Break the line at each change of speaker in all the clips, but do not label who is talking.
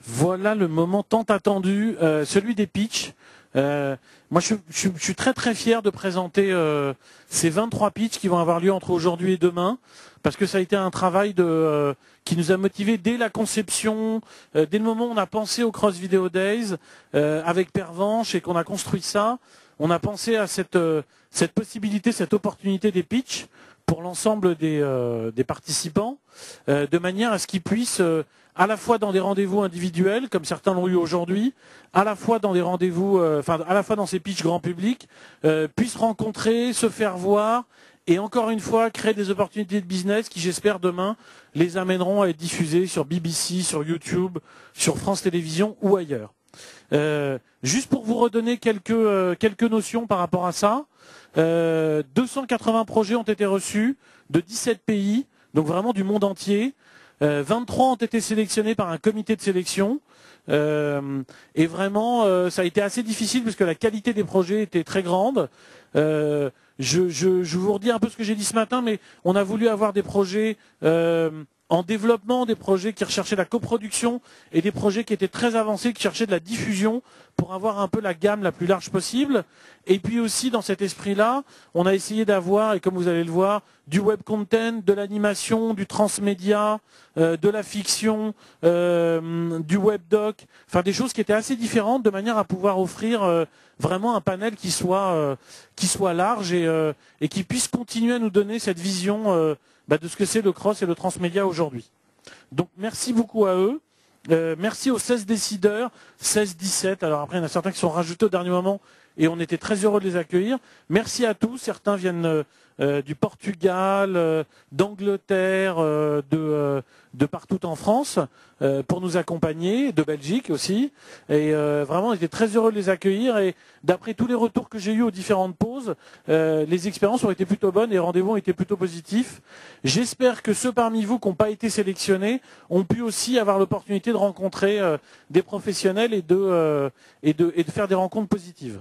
Voilà le moment tant attendu, celui des pitchs. Moi, je suis très très fier de présenter ces 23 pitchs qui vont avoir lieu entre aujourd'hui et demain, parce que ça a été un travail qui nous a motivés dès la conception, dès le moment où on a pensé au Cross Video Days avec Pervenche et qu'on a construit ça. On a pensé à cette possibilité, cette opportunité des pitchs pour l'ensemble des participants, de manière à ce qu'ils puissent à la fois dans des rendez-vous individuels, comme certains l'ont eu aujourd'hui, à la fois dans des rendez-vous, à la fois dans ces pitchs grand public, puissent rencontrer, se faire voir, et encore une fois, créer des opportunités de business qui, j'espère, demain, les amèneront à être diffusées sur BBC, sur YouTube, sur France Télévisions ou ailleurs. Juste pour vous redonner quelques notions par rapport à ça, 280 projets ont été reçus de 17 pays, donc vraiment du monde entier. 23 ont été sélectionnés par un comité de sélection. Et vraiment, ça a été assez difficile parce que la qualité des projets était très grande. Je vous redis un peu ce que j'ai dit ce matin, mais on a voulu avoir des projets en développement, des projets qui recherchaient la coproduction et des projets qui étaient très avancés, qui cherchaient de la diffusion pour avoir un peu la gamme la plus large possible. Et puis aussi, dans cet esprit-là, on a essayé d'avoir, et comme vous allez le voir, du web content, de l'animation, du transmédia, de la fiction, du web doc, enfin des choses qui étaient assez différentes de manière à pouvoir offrir vraiment un panel qui soit large et qui puisse continuer à nous donner cette vision de ce que c'est le cross et le transmédia aujourd'hui. Donc merci beaucoup à eux. Merci aux 16 décideurs, 16-17. Alors après, il y en a certains qui sont rajoutés au dernier moment et on était très heureux de les accueillir. Merci à tous. Certains viennent du Portugal, d'Angleterre, de partout en France pour nous accompagner, de Belgique aussi. Et vraiment, on était très heureux de les accueillir. Et d'après tous les retours que j'ai eus aux différentes pauses, les expériences ont été plutôt bonnes et les rendez-vous ont été plutôt positifs. J'espère que ceux parmi vous qui n'ont pas été sélectionnés ont pu aussi avoir l'opportunité de rencontrer des professionnels et de faire des rencontres positives.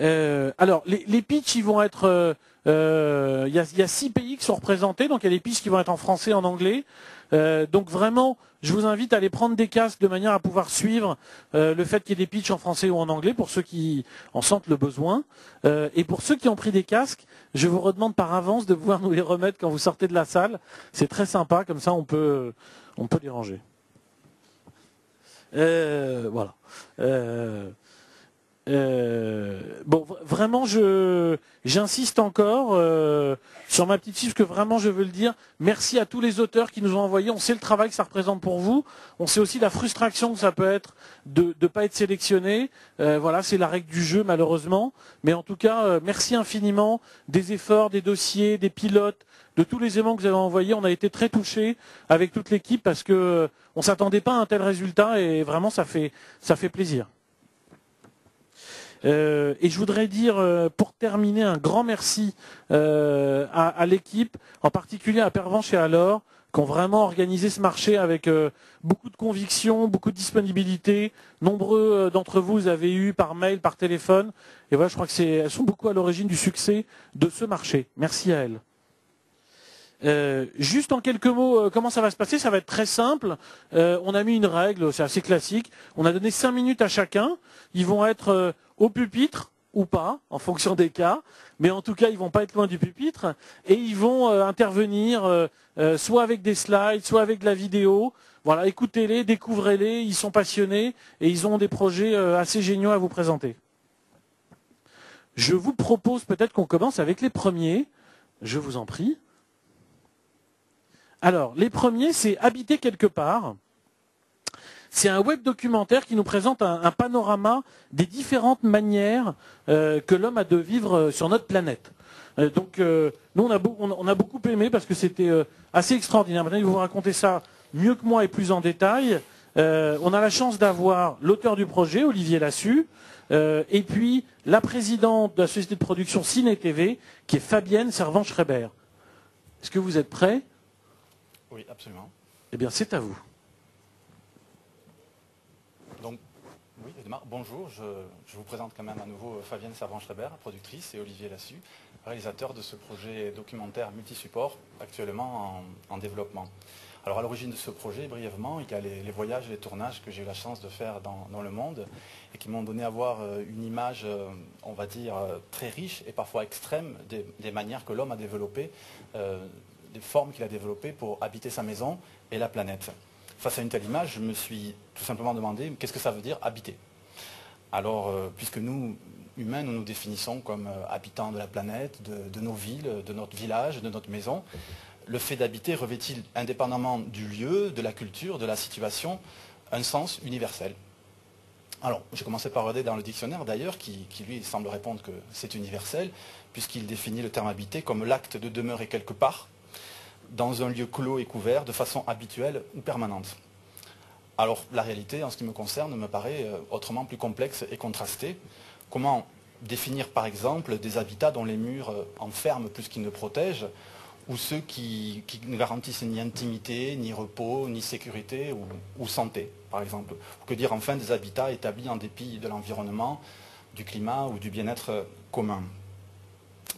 Alors, les pitchs, ils vont être... Il y a 6 pays qui sont représentés, donc il y a des pitchs qui vont être en français et en anglais. Donc vraiment, je vous invite à aller prendre des casques de manière à pouvoir suivre le fait qu'il y ait des pitchs en français ou en anglais pour ceux qui en sentent le besoin. Et pour ceux qui ont pris des casques, je vous redemande par avance de pouvoir nous les remettre quand vous sortez de la salle. C'est très sympa, comme ça on peut les ranger. Voilà. Bon, vraiment, j'insiste encore sur ma petite fiche que vraiment je veux le dire. Merci à tous les auteurs qui nous ont envoyé. On sait le travail que ça représente pour vous. On sait aussi la frustration que ça peut être de ne pas être sélectionné. Voilà, c'est la règle du jeu malheureusement. Mais en tout cas, merci infiniment des efforts, des dossiers, des pilotes, de tous les éléments que vous avez envoyés. On a été très touchés avec toute l'équipe parce que on s'attendait pas à un tel résultat et vraiment ça fait plaisir. Et je voudrais dire, pour terminer, un grand merci à l'équipe, en particulier à Pervenche et à Laure, qui ont vraiment organisé ce marché avec beaucoup de conviction, beaucoup de disponibilité. Nombreux d'entre vous avez eu par mail, par téléphone. Et voilà, je crois elles sont beaucoup à l'origine du succès de ce marché. Merci à elles. Juste en quelques mots, comment ça va se passer? Ça va être très simple. On a mis une règle, c'est assez classique. On a donné 5 minutes à chacun. Ils vont être au pupitre ou pas, en fonction des cas. Mais en tout cas, ils vont pas être loin du pupitre. Et ils vont intervenir soit avec des slides, soit avec de la vidéo. Voilà, écoutez-les, découvrez-les. Ils sont passionnés et ils ont des projets assez géniaux à vous présenter. Je vous propose peut-être qu'on commence avec les premiers. Je vous en prie. Alors, les premiers, c'est Habiter quelque part. C'est un web documentaire qui nous présente un panorama des différentes manières que l'homme a de vivre sur notre planète. Donc, nous, on a beaucoup aimé parce que c'était assez extraordinaire. Maintenant, je vais vous raconter ça mieux que moi et plus en détail. On a la chance d'avoir l'auteur du projet, Olivier Lassus, et puis la présidente de la société de production Ciné TV, qui est Fabienne Servan-Schreiber. Est-ce que vous êtes prêts ?
Oui, absolument.
Eh bien, c'est à vous.
Donc, oui, bonjour, je vous présente quand même à nouveau Fabienne Servan-Schreiber, productrice, et Olivier Lassus, réalisateur de ce projet documentaire multisupport, actuellement en développement. Alors à l'origine de ce projet, brièvement, il y a les voyages et les tournages que j'ai eu la chance de faire dans le monde et qui m'ont donné à voir une image, on va dire, très riche et parfois extrême des manières que l'homme a développées, des formes qu'il a développées pour habiter sa maison et la planète. Face à une telle image, je me suis tout simplement demandé qu'est-ce que ça veut dire habiter. Alors, puisque nous, humains, nous nous définissons comme habitants de la planète, de nos villes, de notre village, de notre maison, le fait d'habiter revêt-il, indépendamment du lieu, de la culture, de la situation, un sens universel? Alors, j'ai commencé par regarder dans le dictionnaire d'ailleurs, qui lui semble répondre que c'est universel, puisqu'il définit le terme habiter comme l'acte de demeurer quelque part, dans un lieu clos et couvert, de façon habituelle ou permanente. Alors, la réalité, en ce qui me concerne, me paraît autrement plus complexe et contrastée. Comment définir, par exemple, des habitats dont les murs enferment plus qu'ils ne protègent, ou ceux qui ne garantissent ni intimité, ni repos, ni sécurité ou santé, par exemple. Que dire enfin des habitats établis en dépit de l'environnement, du climat ou du bien-être commun?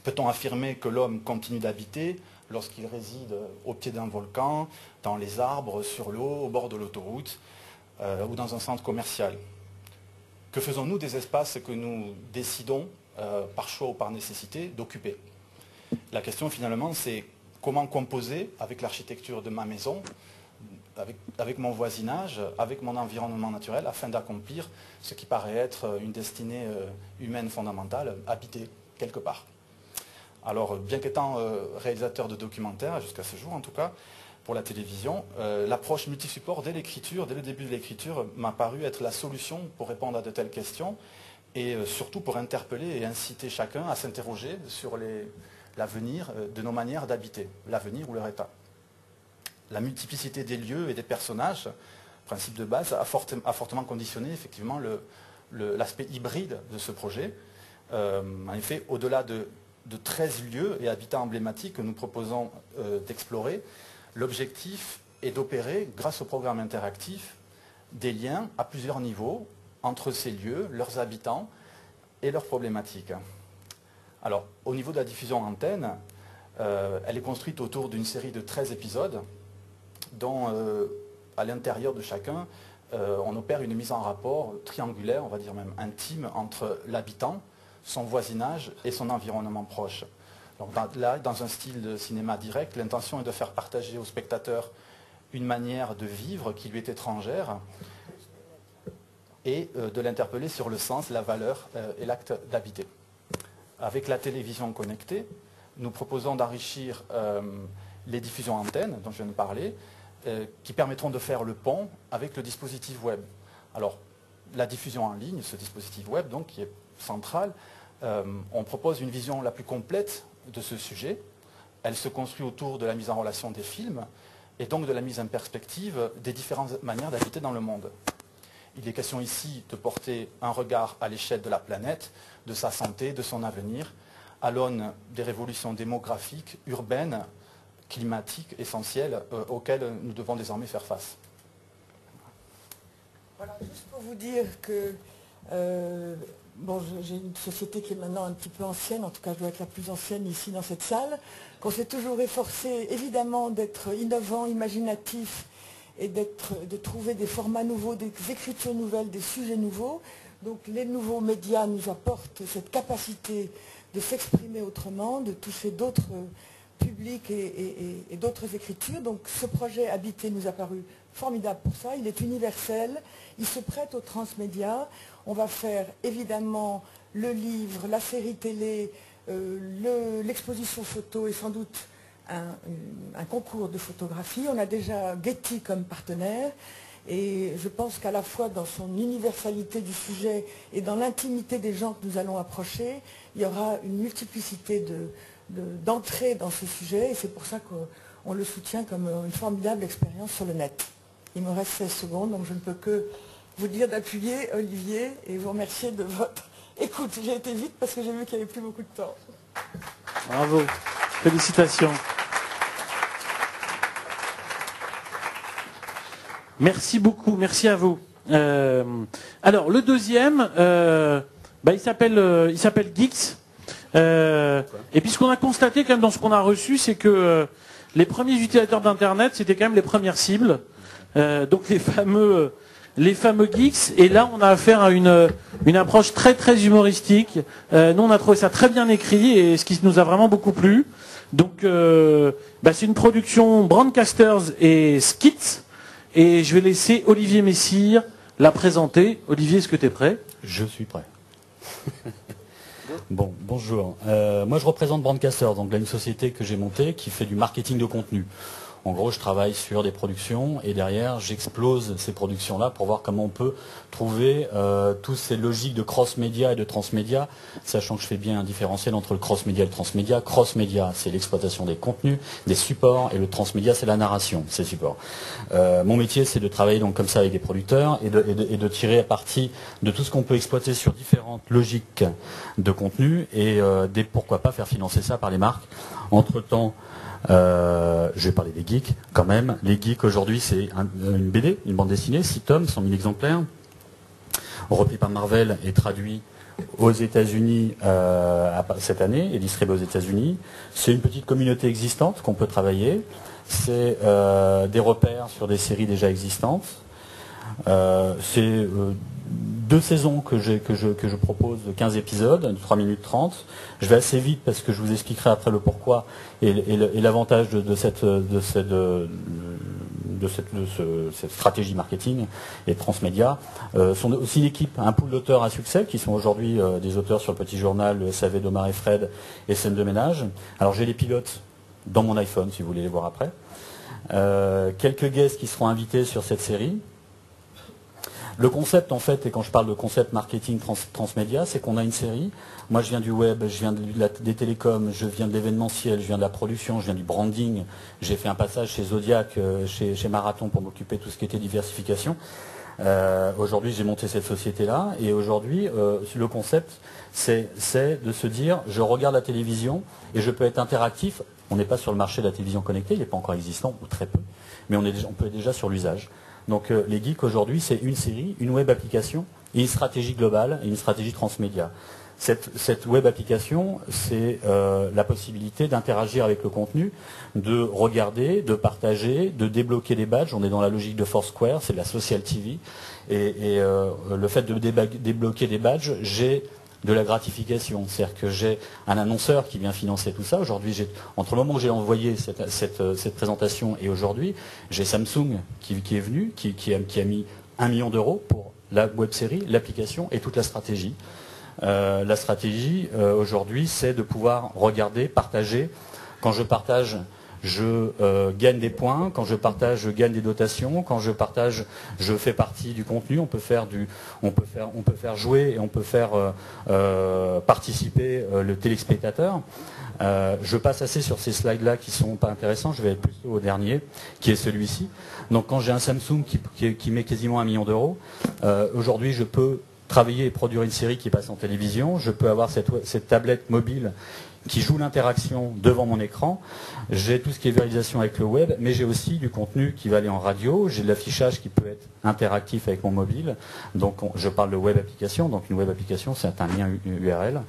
Peut-on affirmer que l'homme continue d'habiter lorsqu'il réside au pied d'un volcan, dans les arbres, sur l'eau, au bord de l'autoroute ou dans un centre commercial? Que faisons-nous des espaces que nous décidons, par choix ou par nécessité, d'occuper? La question finalement, c'est comment composer avec l'architecture de ma maison, avec mon voisinage, avec mon environnement naturel, afin d'accomplir ce qui paraît être une destinée humaine fondamentale, habiter quelque part. Alors, bien qu'étant réalisateur de documentaires, jusqu'à ce jour en tout cas, pour la télévision, l'approche multisupport dès l'écriture, dès le début de l'écriture, m'a paru être la solution pour répondre à de telles questions et surtout pour interpeller et inciter chacun à s'interroger sur l'avenir de nos manières d'habiter, l'avenir ou leur état. La multiplicité des lieux et des personnages, principe de base, a fortement conditionné effectivement l'aspect hybride de ce projet. En effet, au-delà de 13 lieux et habitats emblématiques que nous proposons d'explorer, l'objectif est d'opérer, grâce au programme interactif, des liens à plusieurs niveaux entre ces lieux, leurs habitants et leurs problématiques. Alors, au niveau de la diffusion antenne, elle est construite autour d'une série de 13 épisodes, dont, à l'intérieur de chacun, on opère une mise en rapport triangulaire, on va dire même intime, entre l'habitant, son voisinage et son environnement proche. Donc là, dans un style de cinéma direct, l'intention est de faire partager au spectateur une manière de vivre qui lui est étrangère et de l'interpeller sur le sens, la valeur et l'acte d'habiter. Avec la télévision connectée, nous proposons d'enrichir les diffusions antennes dont je viens de parler, qui permettront de faire le pont avec le dispositif web. Alors, la diffusion en ligne, ce dispositif web, donc, qui est central, on propose une vision la plus complète de ce sujet. Elle se construit autour de la mise en relation des films et donc de la mise en perspective des différentes manières d'habiter dans le monde. Il est question ici de porter un regard à l'échelle de la planète, de sa santé, de son avenir, à l'aune des révolutions démographiques, urbaines, climatiques essentielles auxquelles nous devons désormais faire face.
Voilà, juste pour vous dire que j'ai une société qui est maintenant un petit peu ancienne, en tout cas je dois être la plus ancienne ici dans cette salle, qu'on s'est toujours efforcé évidemment d'être innovant, imaginatif et de trouver des formats nouveaux, des écritures nouvelles, des sujets nouveaux. Donc les nouveaux médias nous apportent cette capacité de s'exprimer autrement, de toucher d'autres publics et d'autres écritures. Donc ce projet Habiter nous a paru formidable pour ça. Il est universel, il se prête au transmédia. On va faire évidemment le livre, la série télé, l'exposition photo et sans doute un concours de photographie. On a déjà Getty comme partenaire. Et je pense qu'à la fois dans son universalité du sujet et dans l'intimité des gens que nous allons approcher, il y aura une multiplicité d'entrées dans ce sujet et c'est pour ça qu'on le soutient comme une formidable expérience sur le net. Il me reste 16 secondes, donc je ne peux que vous dire d'appuyer, Olivier, et vous remercier de votre écoute. J'ai été vite parce que j'ai vu qu'il n'y avait plus beaucoup de temps.
Bravo, félicitations. Merci beaucoup, merci à vous. Alors le deuxième, il s'appelle Geeks. Et puis ce qu'on a constaté quand même dans ce qu'on a reçu, c'est que les premiers utilisateurs d'Internet, c'était quand même les premières cibles. Donc les fameux geeks. Et là, on a affaire à une approche très très humoristique. Nous, on a trouvé ça très bien écrit et ce qui nous a vraiment beaucoup plu. Donc, c'est une production Brandcasters et Skits. Et je vais laisser Olivier Messire la présenter. Olivier, est-ce que tu es prêt?
Je suis prêt. Bon, bonjour. Moi, je représente Brandcasters, donc là, une société que j'ai montée qui fait du marketing de contenu. En gros, je travaille sur des productions et derrière, j'explose ces productions-là pour voir comment on peut trouver toutes ces logiques de cross-média et de transmédia, sachant que je fais bien un différentiel entre le cross-média et le transmédia. Cross-média, c'est l'exploitation des contenus, des supports, et le transmédia, c'est la narration, ces supports. Mon métier, c'est de travailler donc comme ça avec des producteurs et de tirer à partie de tout ce qu'on peut exploiter sur différentes logiques de contenu et pourquoi pas faire financer ça par les marques. Entre-temps, je vais parler des geeks quand même. Les geeks aujourd'hui, c'est une BD, une bande dessinée, 6 tomes, 100 000 exemplaires, repris par Marvel et traduit aux États-Unis cette année et distribué aux États-Unis. C'est une petite communauté existante qu'on peut travailler. C'est des repères sur des séries déjà existantes. C'est 2 saisons que je propose de 15 épisodes, de 3 minutes 30. Je vais assez vite parce que je vous expliquerai après le pourquoi et l'avantage de cette stratégie marketing et transmédia. Sont aussi une équipe, un pool d'auteurs à succès qui sont aujourd'hui des auteurs sur le Petit Journal, le SAV d'Omar et Fred et Scène de ménage. Alors j'ai les pilotes dans mon iPhone si vous voulez les voir après. Quelques guests qui seront invités sur cette série. Le concept, en fait, et quand je parle de concept marketing transmédia, c'est qu'on a une série. Moi, je viens du web, je viens des télécoms, je viens de l'événementiel, je viens de la production, je viens du branding. J'ai fait un passage chez Zodiac, chez Marathon pour m'occuper de tout ce qui était diversification. Aujourd'hui, j'ai monté cette société-là. Et aujourd'hui, le concept, c'est de se dire, je regarde la télévision et je peux être interactif. On n'est pas sur le marché de la télévision connectée, il n'est pas encore existant, ou très peu. Mais on peut être déjà sur l'usage. Donc les geeks aujourd'hui, c'est une série, une web application et une stratégie globale et une stratégie transmédia. Cette web application, c'est la possibilité d'interagir avec le contenu, de regarder, de partager, de débloquer des badges. On est dans la logique de Foursquare, c'est de la social TV. Et le fait de débloquer des badges, j'ai de la gratification. C'est-à-dire que j'ai un annonceur qui vient financer tout ça. Aujourd'hui, entre le moment où j'ai envoyé cette présentation et aujourd'hui, j'ai Samsung qui est venu, qui a mis 1 million d'euros pour la web série, l'application et toute la stratégie. La stratégie, aujourd'hui, c'est de pouvoir regarder, partager. Quand je partage, je gagne des points. Quand je partage, je gagne des dotations. Quand je partage, je fais partie du contenu. On peut faire jouer et on peut faire participer le téléspectateur. Je passe assez sur ces slides-là qui sont pas intéressants. Je vais être plutôt au dernier, qui est celui-ci. Donc quand j'ai un Samsung qui met quasiment 1 million d'euros, aujourd'hui je peux travailler et produire une série qui passe en télévision. Je peux avoir cette tablette mobile qui joue l'interaction devant mon écran. J'ai tout ce qui est visualisation avec le web, mais j'ai aussi du contenu qui va aller en radio. J'ai de l'affichage qui peut être interactif avec mon mobile. Donc je parle de web application. Donc une web application, c'est un lien URL.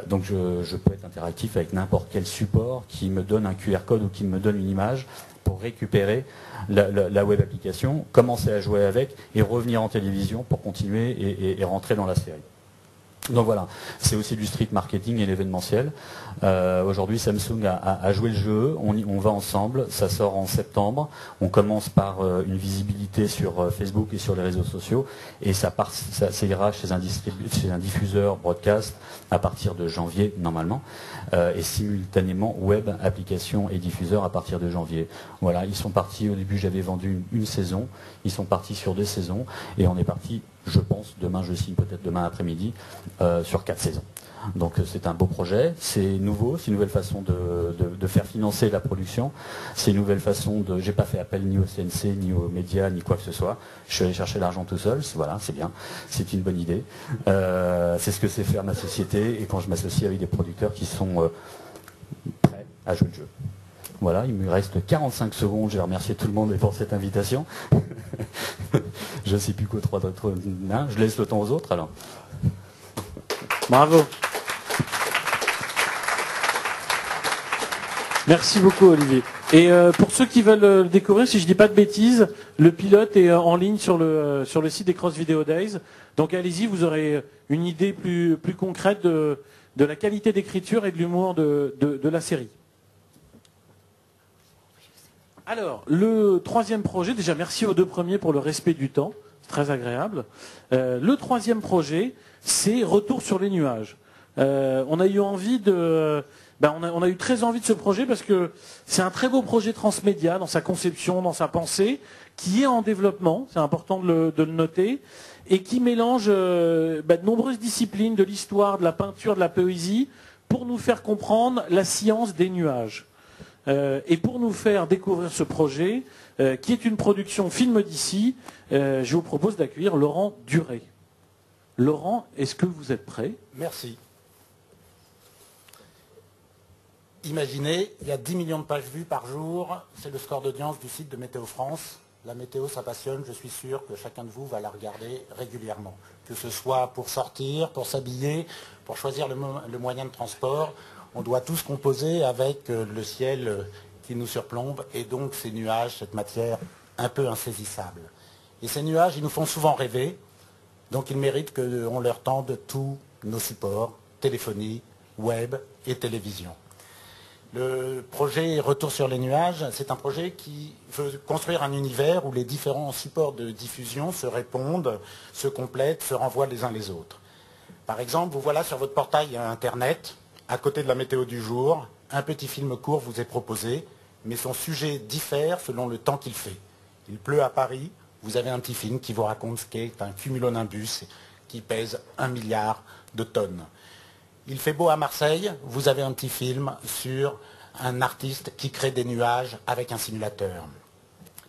Donc je peux être interactif avec n'importe quel support qui me donne un QR code ou qui me donne une image pour récupérer la web application, commencer à jouer avec et revenir en télévision pour continuer et rentrer dans la série. Donc voilà, c'est aussi du street marketing et l'événementiel. Aujourd'hui, Samsung a joué le jeu, on va ensemble, ça sort en septembre. On commence par une visibilité sur Facebook et sur les réseaux sociaux, et ça ira chez un diffuseur broadcast à partir de janvier normalement, et simultanément web, application et diffuseur à partir de janvier. Voilà, ils sont partis, au début j'avais vendu une saison, ils sont partis sur 2 saisons, et on est parti, je pense, demain je signe peut-être demain après-midi, sur 4 saisons. Donc c'est un beau projet, c'est nouveau, c'est une nouvelle façon de faire financer la production, c'est une nouvelle façon de... J'ai pas fait appel ni au CNC, ni aux médias, ni quoi que ce soit. Je suis allé chercher l'argent tout seul, voilà, c'est bien, c'est une bonne idée. C'est ce que c'est faire ma société, et quand je m'associe avec des producteurs qui sont prêts à jouer le jeu. Voilà, il me reste 45 secondes, je vais remercier tout le monde pour cette invitation. Je ne sais plus quoi, je laisse le temps aux autres alors.
Bravo. Merci beaucoup Olivier. Et pour ceux qui veulent le découvrir, si je dis pas de bêtises, le pilote est en ligne sur le site des Cross Video Days. Donc allez-y, vous aurez une idée plus concrète de la qualité d'écriture et de l'humour de la série. Alors, le troisième projet, déjà merci aux deux premiers pour le respect du temps, c'est très agréable. Le troisième projet, c'est Retour sur les nuages. On a eu envie on a eu très envie de ce projet parce que c'est un très beau projet transmédia dans sa conception, dans sa pensée, qui est en développement, c'est important de le noter, et qui mélange de nombreuses disciplines, de l'histoire, de la peinture, de la poésie, pour nous faire comprendre la science des nuages. Et pour nous faire découvrir ce projet, qui est une production Film d'ici, je vous propose d'accueillir Laurent Duré. Laurent, est-ce que vous êtes prêt?
Merci. Imaginez, il y a 10 millions de pages vues par jour, c'est le score d'audience du site de Météo France. La météo, ça passionne, je suis sûr que chacun de vous va la regarder régulièrement. Que ce soit pour sortir, pour s'habiller, pour choisir le moyen de transport, on doit tous composer avec le ciel qui nous surplombe et donc ces nuages, cette matière un peu insaisissable. Et ces nuages, ils nous font souvent rêver, donc ils méritent qu'on leur tende tous nos supports, téléphonie, web et télévision. Le projet Retour sur les nuages, c'est un projet qui veut construire un univers où les différents supports de diffusion se répondent, se complètent, se renvoient les uns les autres. Par exemple, vous voilà sur votre portail Internet, à côté de la météo du jour, un petit film court vous est proposé, mais son sujet diffère selon le temps qu'il fait. Il pleut à Paris, vous avez un petit film qui vous raconte ce qu'est un cumulonimbus qui pèse 1 milliard de tonnes. Il fait beau à Marseille, vous avez un petit film sur un artiste qui crée des nuages avec un simulateur.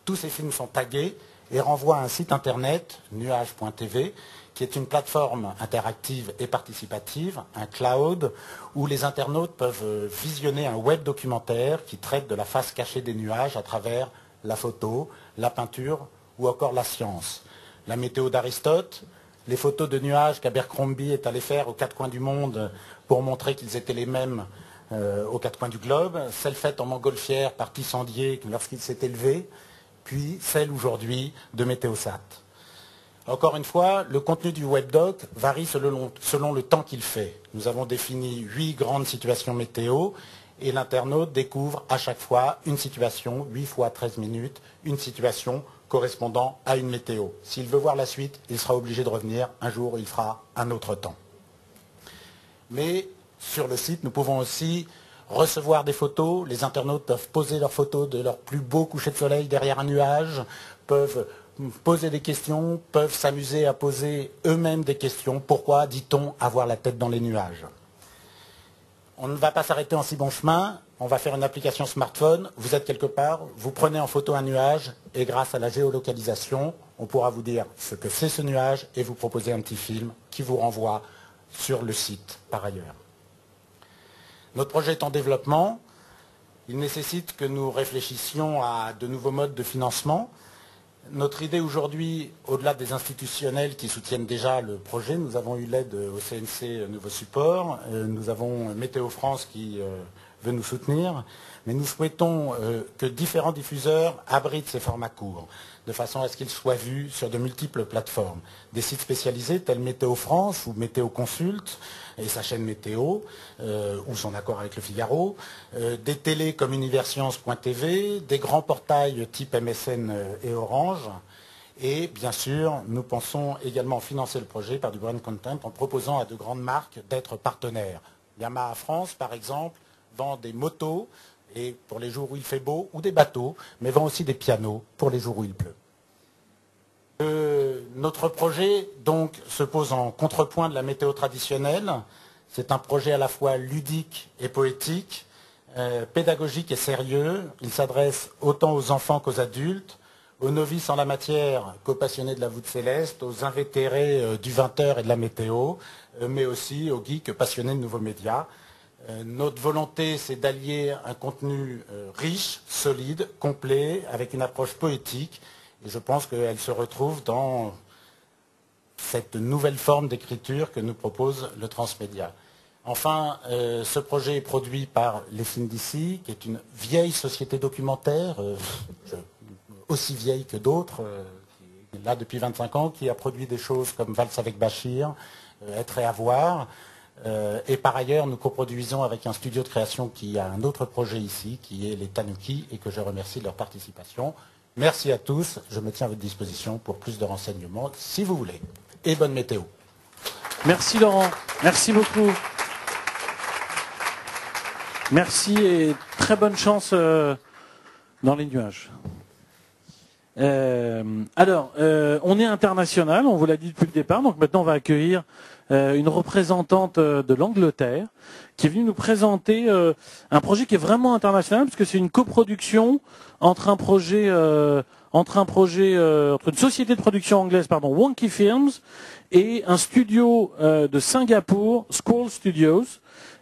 Tous ces films sont tagués et renvoient à un site internet, nuage.tv, qui est une plateforme interactive et participative, un cloud, où les internautes peuvent visionner un web documentaire qui traite de la face cachée des nuages à travers la photo, la peinture ou encore la science. La météo d'Aristote, les photos de nuages qu'Abercrombie est allé faire aux quatre coins du monde pour montrer qu'ils étaient les mêmes aux quatre coins du globe, celles faites en montgolfière par Tissandier lorsqu'il s'est élevé, puis celle aujourd'hui de Météosat. Encore une fois, le contenu du webdoc varie selon le temps qu'il fait. Nous avons défini 8 grandes situations météo et l'internaute découvre à chaque fois une situation, 8 fois 13 minutes, une situation correspondant à une météo. S'il veut voir la suite, il sera obligé de revenir. Un jour, il fera un autre temps. Mais sur le site, nous pouvons aussi recevoir des photos. Les internautes peuvent poser leurs photos de leur plus beau coucher de soleil derrière un nuage, peuvent poser des questions, peuvent s'amuser à poser eux-mêmes des questions. Pourquoi dit-on avoir la tête dans les nuages? On ne va pas s'arrêter en si bon chemin. On va faire une application smartphone. Vous êtes quelque part, vous prenez en photo un nuage et grâce à la géolocalisation, on pourra vous dire ce que c'est ce nuage et vous proposer un petit film qui vous renvoie sur le site par ailleurs. Notre projet est en développement. Il nécessite que nous réfléchissions à de nouveaux modes de financement. Notre idée aujourd'hui, au-delà des institutionnels qui soutiennent déjà le projet, nous avons eu l'aide au CNC Nouveau Support, nous avons Météo France qui veut nous soutenir, mais nous souhaitons que différents diffuseurs abritent ces formats courts, de façon à ce qu'ils soient vus sur de multiples plateformes. Des sites spécialisés tels Météo France ou Météo Consulte et sa chaîne Météo, ou son accord avec le Figaro, des télés comme Universcience.tv, des grands portails type MSN et Orange, et bien sûr, nous pensons également financer le projet par du brand content en proposant à de grandes marques d'être partenaires. Yamaha France, par exemple, vend des motos et pour les jours où il fait beau, ou des bateaux, mais vend aussi des pianos pour les jours où il pleut. Notre projet donc se pose en contrepoint de la météo traditionnelle. C'est un projet à la fois ludique et poétique, pédagogique et sérieux. Il s'adresse autant aux enfants qu'aux adultes, aux novices en la matière qu'aux passionnés de la voûte céleste, aux invétérés du 20h et de la météo, mais aussi aux geeks passionnés de nouveaux médias. Notre volonté, c'est d'allier un contenu riche, solide, complet, avec une approche poétique. Et je pense qu'elle se retrouve dans cette nouvelle forme d'écriture que nous propose le transmédia. Enfin, ce projet est produit par les films d'ici, qui est une vieille société documentaire, aussi vieille que d'autres, qui est là depuis 25 ans, qui a produit des choses comme Valse avec Bachir, Être et avoir. Et par ailleurs, nous coproduisons avec un studio de création qui a un autre projet ici, qui est les Tanuki, et que je remercie de leur participation. Merci à tous, je me tiens à votre disposition pour plus de renseignements, si vous voulez. Et bonne météo.
Merci Laurent, merci beaucoup. Merci et très bonne chance dans les nuages. Alors, on est international, on vous l'a dit depuis le départ, donc maintenant on va accueillir une représentante de l'Angleterre qui est venue nous présenter un projet qui est vraiment international parce que c'est une coproduction entre entre une société de production anglaise, Wonky Films, et un studio de Singapour, Squall Studios.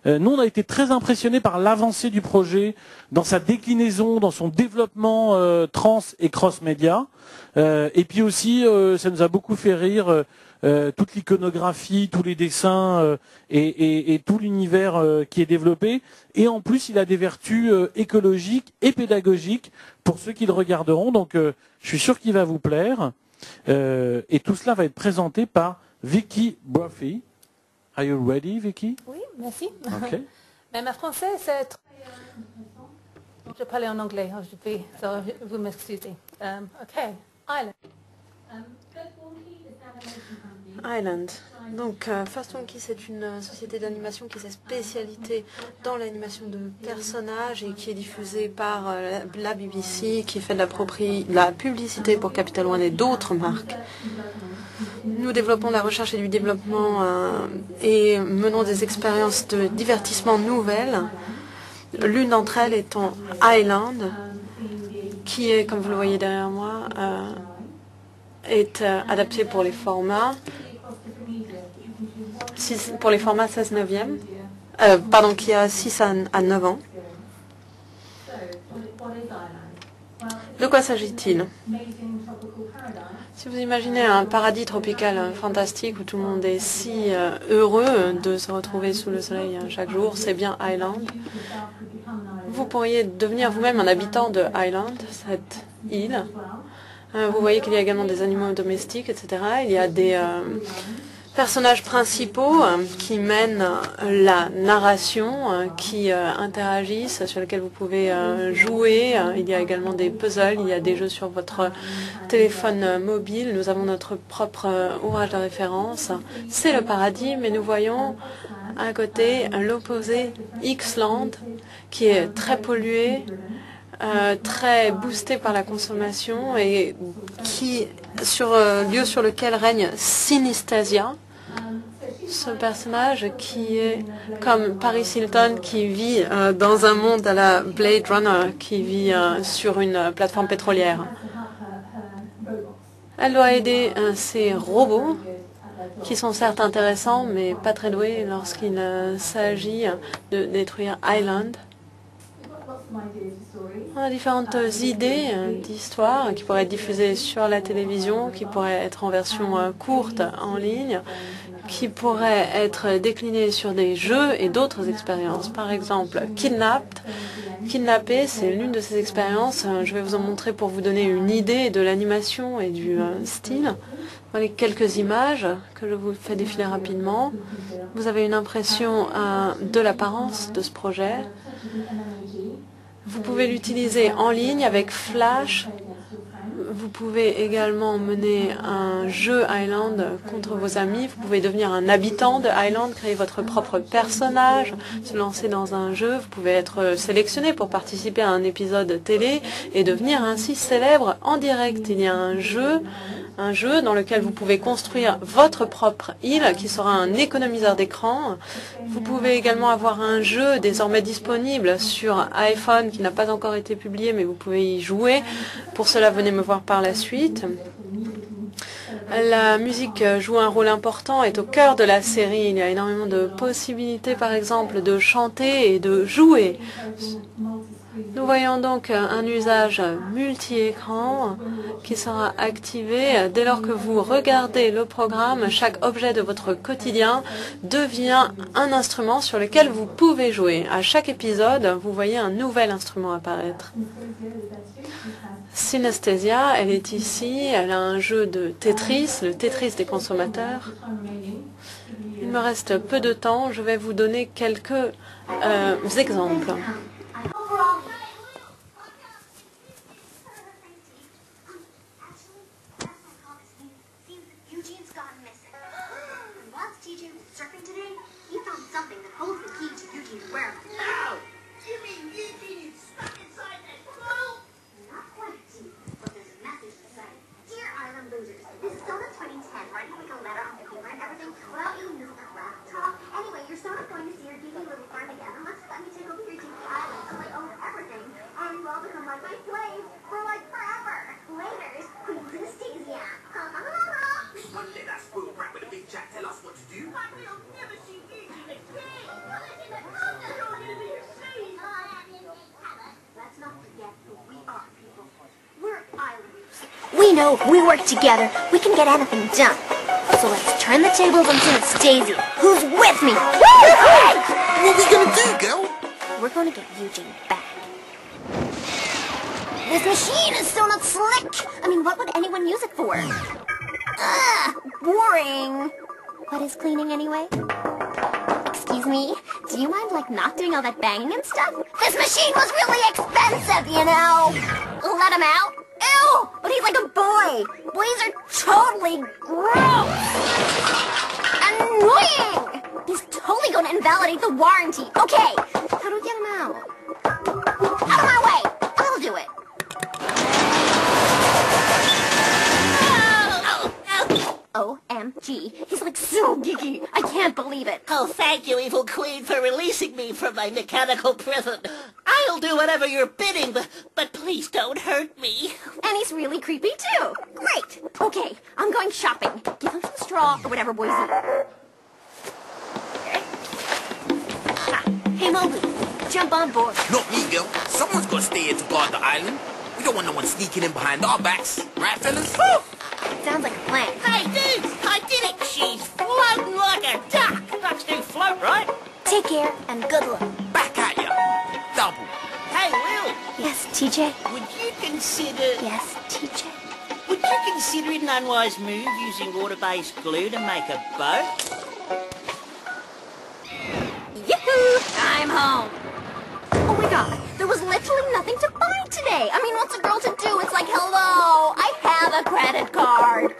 Nous, on a été très impressionnés par l'avancée du projet dans sa déclinaison, dans son développement trans et cross-média. Et puis aussi, ça nous a beaucoup fait rire toute l'iconographie, tous les dessins et tout l'univers qui est développé. Et en plus, il a des vertus écologiques et pédagogiques pour ceux qui le regarderont. Donc, je suis sûr qu'il va vous plaire. Et tout cela va être présenté par Vicky Brophy. Are you ready, Vicky?
Oui, merci.
Okay.
Mais ma français, c'est très... Je parlais en anglais, vous m'excusez. OK, Island.
Island. Donc, First Wonky, c'est une société d'animation qui s'est spécialisée dans l'animation de personnages et qui est diffusée par la BBC, qui fait de la publicité pour Capital One et d'autres marques. Nous développons la recherche et du développement et menons des expériences de divertissement nouvelles. L'une d'entre elles étant Island, qui est, comme vous le voyez derrière moi, est adaptée pour les formats 16/9e, qui a 6 à 9 ans. De quoi s'agit-il? Si vous imaginez un paradis tropical fantastique où tout le monde est si heureux de se retrouver sous le soleil chaque jour, c'est bien Island. Vous pourriez devenir vous-même un habitant de Island, cette île. Vous voyez qu'il y a également des animaux domestiques, etc. Il y a des personnages principaux qui mènent la narration, qui interagissent, sur lesquels vous pouvez jouer. Il y a également des puzzles, il y a des jeux sur votre téléphone mobile. Nous avons notre propre ouvrage de référence. C'est le paradis, mais nous voyons à côté l'opposé, X-Land, qui est très pollué, très boosté par la consommation et lieu sur lequel règne Synesthesia, ce personnage qui est comme Paris Hilton qui vit dans un monde à la Blade Runner, qui vit sur une plateforme pétrolière. Elle doit aider ces robots qui sont certes intéressants mais pas très doués lorsqu'il s'agit de détruire Island. On a différentes idées d'histoires qui pourraient être diffusées sur la télévision, qui pourraient être en version courte en ligne, qui pourraient être déclinées sur des jeux et d'autres expériences. Par exemple, Kidnapped. Kidnappé, c'est l'une de ces expériences. Je vais vous en montrer pour vous donner une idée de l'animation et du style. Voilà quelques images que je vous fais défiler rapidement. Vous avez une impression de l'apparence de ce projet. Vous pouvez l'utiliser en ligne avec Flash. Vous pouvez également mener un jeu Island contre vos amis. Vous pouvez devenir un habitant de Island, créer votre propre personnage, se lancer dans un jeu. Vous pouvez être sélectionné pour participer à un épisode télé et devenir ainsi célèbre en direct. Il y a un jeu dans lequel vous pouvez construire votre propre île qui sera un économiseur d'écran. Vous pouvez également avoir un jeu désormais disponible sur iPhone qui n'a pas encore été publié, mais vous pouvez y jouer. Pour cela, venez me voir par la suite. La musique joue un rôle important, est au cœur de la série. Il y a énormément de possibilités, par exemple, de chanter et de jouer Nous voyons donc un usage multi-écran qui sera activé dès lors que vous regardez le programme. Chaque objet de votre quotidien devient un instrument sur lequel vous pouvez jouer. À chaque épisode, vous voyez un nouvel instrument apparaître. Synesthesia, elle est ici, elle a un jeu de Tetris, le Tetris des consommateurs. Il me reste peu de temps, je vais vous donner quelques exemples.
We know if we work together, we can get anything done. So let's turn the tables on Synesthesia. Who's with me?
What are we gonna do, girl?
We're gonna get Eugene back. This machine is so not slick. I mean, what would anyone use it for? Ugh, boring. What is cleaning anyway? Excuse me, do you mind, like, not doing all that banging and stuff? This machine was really expensive, you know. Let him out. Ew, but he's like a boy. Boys are totally gross. Annoying. He's totally going to invalidate the warranty. Okay, how do we get him out? Out of my way. I'll do it. OMG, he's like so geeky. I can't believe it.
Oh, thank you, Evil Queen, for releasing me from my mechanical prison. I'll do whatever you're bidding, but please don't hurt me.
And he's really creepy, too. Great. Okay, I'm going shopping. Give him some straw or whatever boys eat. Hey, Moby, jump on board.
Not me, girl. Someone's got to stay here to guard the island. We don't want no one sneaking in behind our backs. Right, fellas?
Woo! Sounds like a plan.
Hey, dudes, I did it. She's floating like a duck. Ducks do float, right?
Take care and good luck.
Back at ya. Double.
Hey, Will.
Yes, TJ?
Would you consider...
Yes, TJ?
Would you consider it an unwise move using water-based glue to make a boat?
Yoo-hoo! I'm home. Oh my god, there was literally nothing to buy today. I mean, what's a girl to do? It's like, hello, I have a credit card.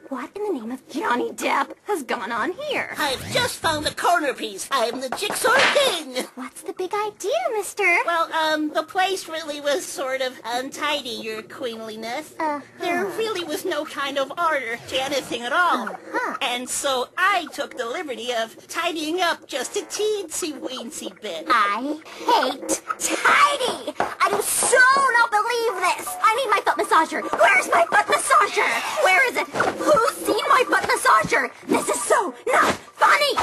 What in the name of Johnny Depp has gone on here?
I've just found the corner piece. I'm the Jigsaw King.
What's the big idea, mister?
Well, the place really was sort of untidy, your queenliness. There really was no kind of order to anything at all. And so I took the liberty of tidying up just a teensy-weensy bit.
I hate tidy! I do so not believe this! I need my foot massager! Where's my foot massager? Where is it? Who's seen my foot massager? This is so not funny!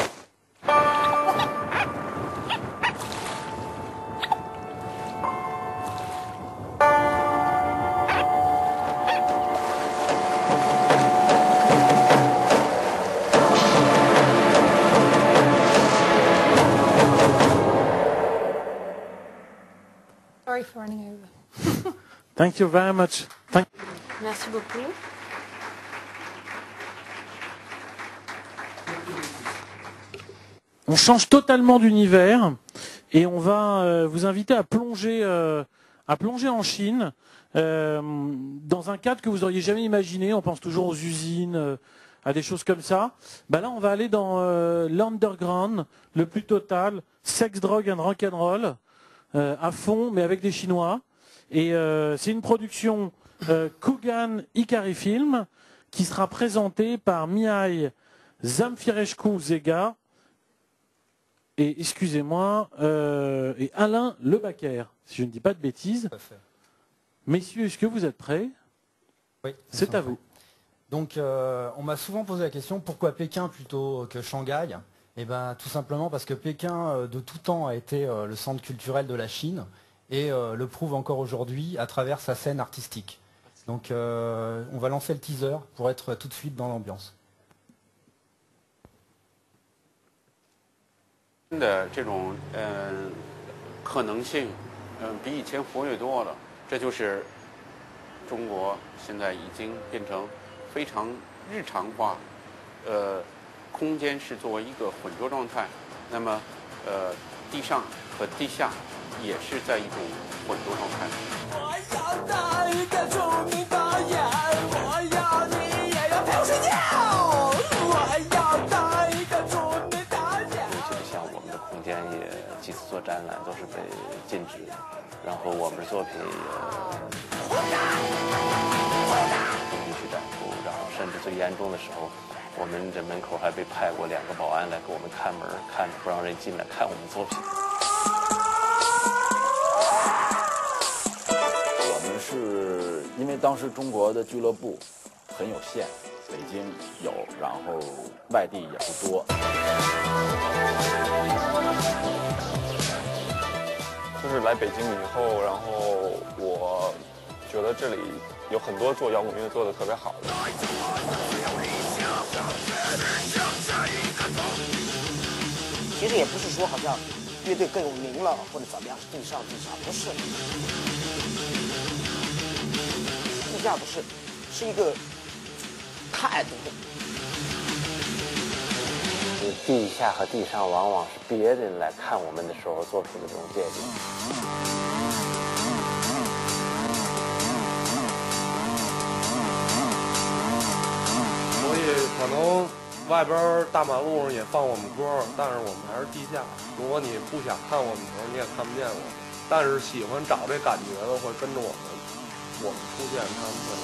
Sorry for running over.
Thank you very much.
Merci beaucoup.
On change totalement d'univers et on va vous inviter à plonger en Chine dans un cadre que vous auriez jamais imaginé. On pense toujours aux usines, à des choses comme ça. Bah là, on va aller dans l'underground, le plus total, sex, drug and rock'n'roll, à fond, mais avec des Chinois. Et c'est une production Kugan Ikari Film qui sera présentée par Mihai Zamfirescu Zega et, excusez-moi, et Alain Lebaquer, si je ne dis pas de bêtises. Messieurs, est-ce que vous êtes prêts?
Oui.
C'est à vous.
Donc, on m'a souvent posé la question, pourquoi Pékin plutôt que Shanghai? Eh ben, tout simplement parce que Pékin, de tout temps, a été le centre culturel de la Chine. et le prouve encore aujourd'hui à travers sa scène artistique. Donc on va lancer le teaser pour être tout de suite dans l'ambiance.
的这种可能性，比以前活跃多了。这就是中国现在已经变成非常日常化，空间是作为一个混浊状态，那么地上和地下也是在一种混浊状态。我要当一个著名导演，我要你也要陪我睡觉，我要当一个著名导演。尤其是像我们的空间也几次做展览都是被禁止，然后我们的作品不允许展出，然后甚至最严重的时候，我们这门口还被派过2个保安来给我们看门，看着不让人进来看我们作品。
我们是因为当时中国的俱乐部很有限，北京有，然后外地也不多。
就是来北京以后，然后我觉得这里有很多做摇滚乐做得特别好的。
其实也不是说好像乐队更有名了或者怎么样，是地上，不是。地下不是，是一个态度。
地下和地上往往是别人来看我们的时候做出的这种界定。
所以可能外边大马路上也放我们歌，但是我们还是地下。如果你不想看我们的时候，你也看不见我们。但是喜欢找这感觉的会跟着我们出现，他们会来。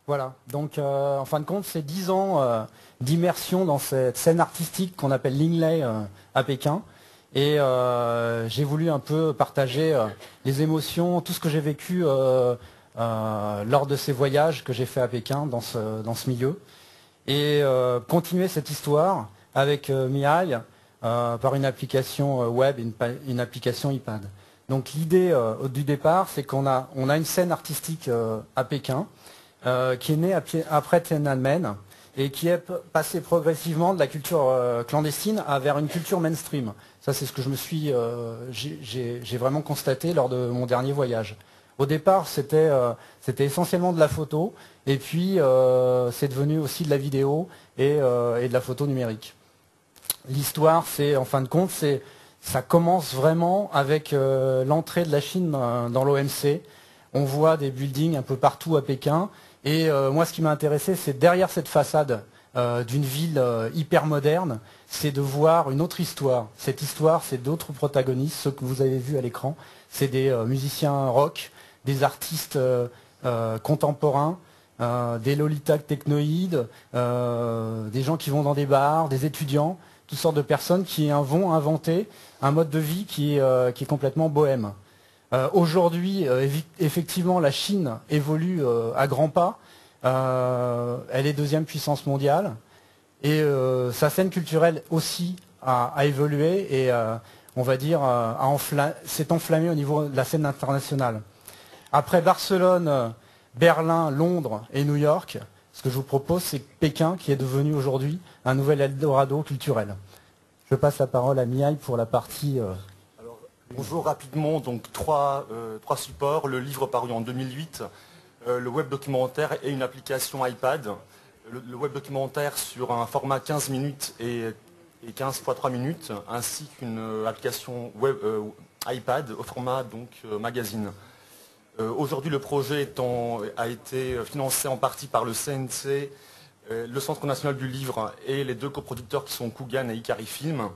Voilà, donc en fin de compte, c'est 10 ans d'immersion dans cette scène artistique qu'on appelle Lingley à Pékin. Et j'ai voulu un peu partager les émotions, tout ce que j'ai vécu lors de ces voyages que j'ai fait à Pékin dans ce milieu. Et continuer cette histoire avec Mihai par une application web et une application iPad. Donc l'idée du départ, c'est qu'on a une scène artistique à Pékin, qui est née après Tiananmen et qui est passée progressivement de la culture clandestine vers une culture mainstream. Ça, c'est ce que j'ai vraiment constaté lors de mon dernier voyage. Au départ, c'était essentiellement de la photo, et puis c'est devenu aussi de la vidéo et de la photo numérique. L'histoire, c'est en fin de compte, ça commence vraiment avec l'entrée de la Chine dans l'OMC. On voit des buildings un peu partout à Pékin. Et moi, ce qui m'a intéressé, c'est derrière cette façade d'une ville hyper moderne, c'est de voir une autre histoire. Cette histoire, c'est d'autres protagonistes, ceux que vous avez vus à l'écran. C'est des musiciens rock, des artistes contemporains, des lolitas technoïdes, des gens qui vont dans des bars, des étudiants, toutes sortes de personnes qui vont inventer un mode de vie qui est complètement bohème. Aujourd'hui, effectivement, la Chine évolue à grands pas. Elle est deuxième puissance mondiale. Et sa scène culturelle aussi a évolué et, on va dire, s'est enflammée au niveau de la scène internationale. Après Barcelone, Berlin, Londres et New York, ce que je vous propose, c'est Pékin qui est devenu aujourd'hui un nouvel Eldorado culturel. Je passe la parole à Mihai pour la partie...
Bonjour, rapidement, donc trois supports, le livre paru en 2008, le web documentaire et une application iPad. Le web documentaire sur un format 15 minutes et 15 x 3 minutes, ainsi qu'une application web, iPad au format donc, magazine. Aujourd'hui, le projet a été financé en partie par le CNC, le Centre national du livre et les deux coproducteurs qui sont Kugan et Ikari Film.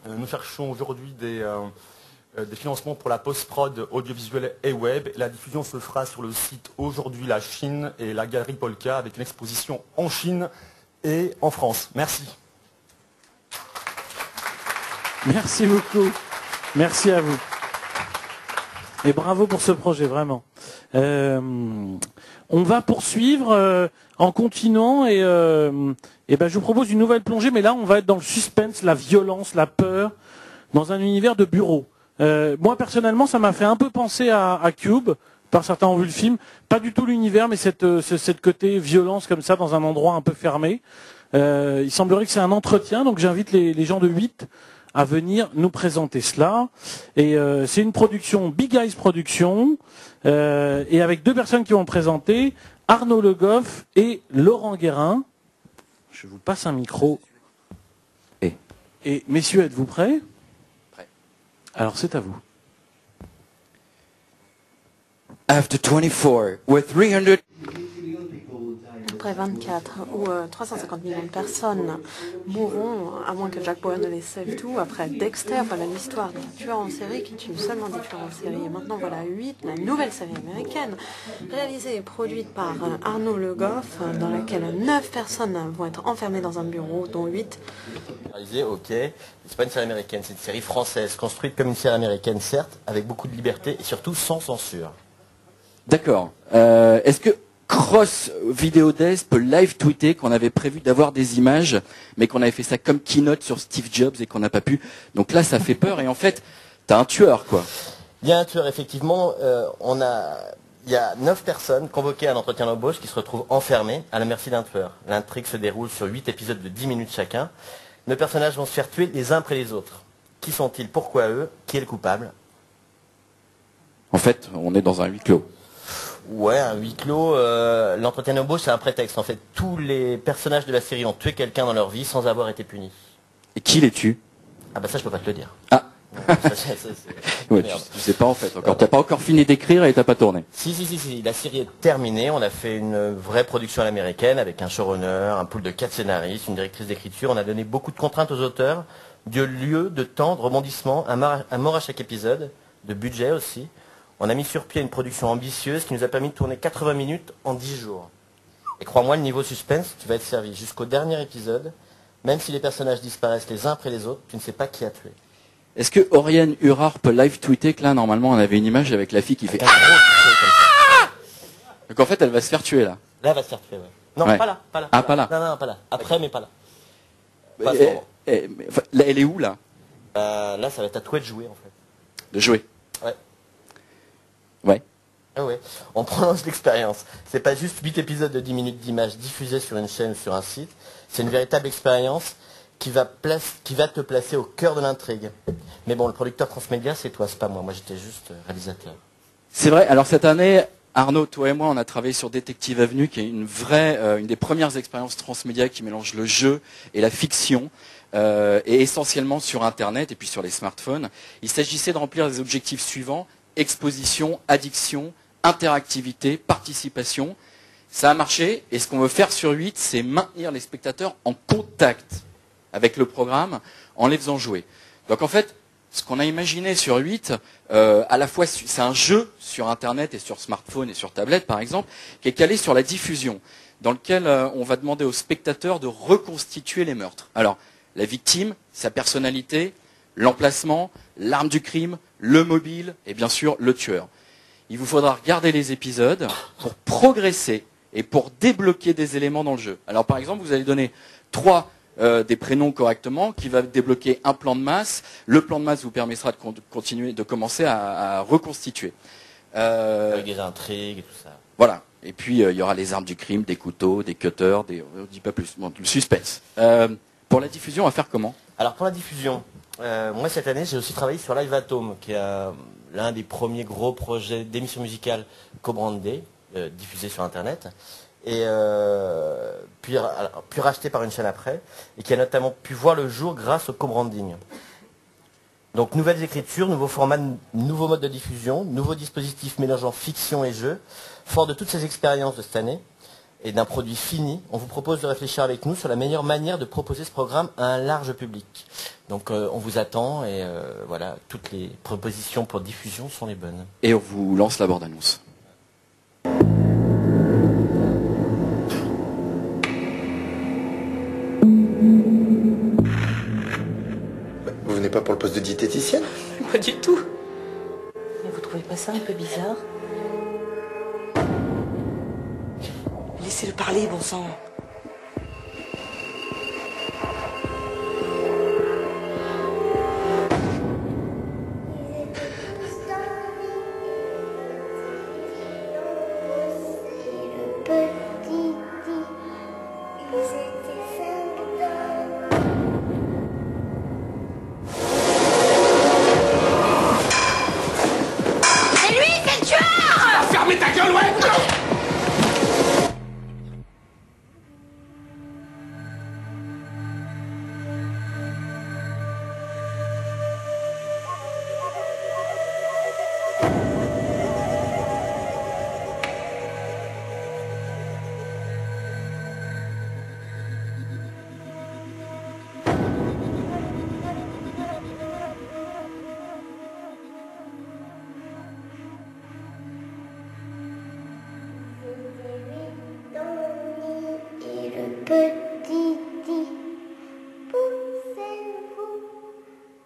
Nous cherchons aujourd'hui des financements pour la post-prod audiovisuelle et web. La diffusion se fera sur le site Aujourd'hui la Chine et la Galerie Polka avec une exposition en Chine et en France. Merci.
Merci beaucoup. Merci à vous. Et bravo pour ce projet, vraiment. On va poursuivre en continuant et ben je vous propose une nouvelle plongée, mais là on va être dans le suspense, la violence, la peur, dans un univers de bureau. Moi personnellement, ça m'a fait un peu penser à Cube. Par certains ont vu le film, pas du tout l'univers, mais cette côté violence comme ça dans un endroit un peu fermé. Il semblerait que c'est un entretien, donc j'invite les gens de 8 à venir nous présenter cela. Et c'est une production Big Eyes Productions, et avec 2 personnes qui vont présenter, Arnaud Le Goff et Laurent Guérin. Je vous passe un micro. Et messieurs, êtes-vous prêts?
Prêt.
Alors c'est à vous.
After 24, with 300...
Après 24 ou 350 millions de personnes mourront, à moins que Jack Bauer ne les save tout. Après Dexter, voilà l'histoire d'un tueur en série qui tue seulement des tueurs en série. Et maintenant voilà 8, la nouvelle série américaine, réalisée et produite par Arnaud Le Goff, dans laquelle 9 personnes vont être enfermées dans un bureau, dont 8.
Réalisé, ok, c'est pas une série américaine, c'est une série française, construite comme une série américaine, certes, avec beaucoup de liberté et surtout sans censure.
D'accord. Est-ce que Cross Video Days peut live tweeter qu'on avait prévu d'avoir des images, mais qu'on avait fait ça comme keynote sur Steve Jobs et qu'on n'a pas pu. Donc là, ça fait peur et en fait, t'as un tueur, quoi.
Il y a un tueur, effectivement. Il y a 9 personnes convoquées à un entretien d'embauche qui se retrouvent enfermées à la merci d'un tueur. L'intrigue se déroule sur 8 épisodes de 10 minutes chacun. Nos personnages vont se faire tuer les uns après les autres. Qui sont-ils? Pourquoi eux? Qui est le coupable?
En fait, on est dans un huis clos.
Ouais, un huis clos. L'entretien d'embauche, c'est un prétexte. En fait, tous les personnages de la série ont tué quelqu'un dans leur vie sans avoir été punis.
Et qui les tue?
Ah bah ça, je peux pas te le dire.
Ah. Ouais, tu sais pas en fait. Encore, t'as pas encore fini d'écrire et t'as pas tourné.
Si. La série est terminée. On a fait une vraie production à l'américaine avec un showrunner, un pool de 4 scénaristes, une directrice d'écriture. On a donné beaucoup de contraintes aux auteurs, de lieu, de temps, de rebondissement, un mort à chaque épisode, de budget aussi. On a mis sur pied une production ambitieuse qui nous a permis de tourner 80 minutes en 10 jours. Et crois-moi, le niveau suspense, tu vas être servi jusqu'au dernier épisode. Même si les personnages disparaissent les uns après les autres, tu ne sais pas qui a tué.
Est-ce que Oriane Huard peut live tweeter que là, normalement, on avait une image avec la fille qui fait... Donc en fait, elle va se faire tuer là.
Là, elle va se faire tuer, ouais. Non,
Ouais.
pas là.
Ah, pas là.
Non, pas là. Après, mais pas là. Pas
Là, elle est où là?
Là, ça va être à toi de jouer, en fait.
De jouer.
Ouais.
Ouais.
Ah ouais. On prolonge l'expérience. C'est pas juste 8 épisodes de 10 minutes d'images diffusées sur une chaîne ou sur un site. C'est une véritable expérience qui va te placer au cœur de l'intrigue. Mais bon, le producteur transmédia, c'est toi, c'est pas moi. Moi, j'étais juste réalisateur.
C'est vrai. Alors cette année, Arnaud, toi et moi, on a travaillé sur Détective Avenue, qui est une des premières expériences transmédia qui mélange le jeu et la fiction, et essentiellement sur Internet et puis sur les smartphones. Il s'agissait de remplir les objectifs suivants: exposition, addiction, interactivité, participation. Ça a marché, et ce qu'on veut faire sur 8, c'est maintenir les spectateurs en contact avec le programme en les faisant jouer. Donc en fait, ce qu'on a imaginé sur 8, à la fois c'est un jeu sur Internet et sur smartphone et sur tablette par exemple, qui est calé sur la diffusion, dans lequel on va demander aux spectateurs de reconstituer les meurtres. Alors, la victime, sa personnalité, l'emplacement, l'arme du crime, le mobile et bien sûr le tueur. Il vous faudra regarder les épisodes pour progresser et pour débloquer des éléments dans le jeu. Alors par exemple, vous allez donner 3 des prénoms correctement, qui va débloquer un plan de masse. Le plan de masse vous permettra de commencer à reconstituer.
Avec des intrigues et tout ça.
Voilà. Et puis il y aura les armes du crime, des couteaux, des cutters, on ne dit pas plus. Bon, le suspense. Pour la diffusion, on va faire comment?
Alors pour la diffusion, moi cette année j'ai aussi travaillé sur Live Atom, qui est l'un des premiers gros projets d'émission musicale co-brandée, diffusée sur Internet, et puis racheté par une chaîne après, et qui a notamment pu voir le jour grâce au co-branding. Donc nouvelles écritures, nouveaux formats, nouveaux modes de diffusion, nouveaux dispositifs mélangeant fiction et jeu. Fort de toutes ces expériences de cette année, et d'un produit fini, on vous propose de réfléchir avec nous sur la meilleure manière de proposer ce programme à un large public. Donc on vous attend, et voilà, toutes les propositions pour diffusion sont les bonnes.
Et on vous lance la bande-annonce.
Vous venez pas pour le poste de diététicienne?
Pas du tout. Mais vous trouvez pas ça un peu bizarre? Laissez-le parler, bon sang.
Fermez ta gueule, ouais!
Petit dit, poussez-vous,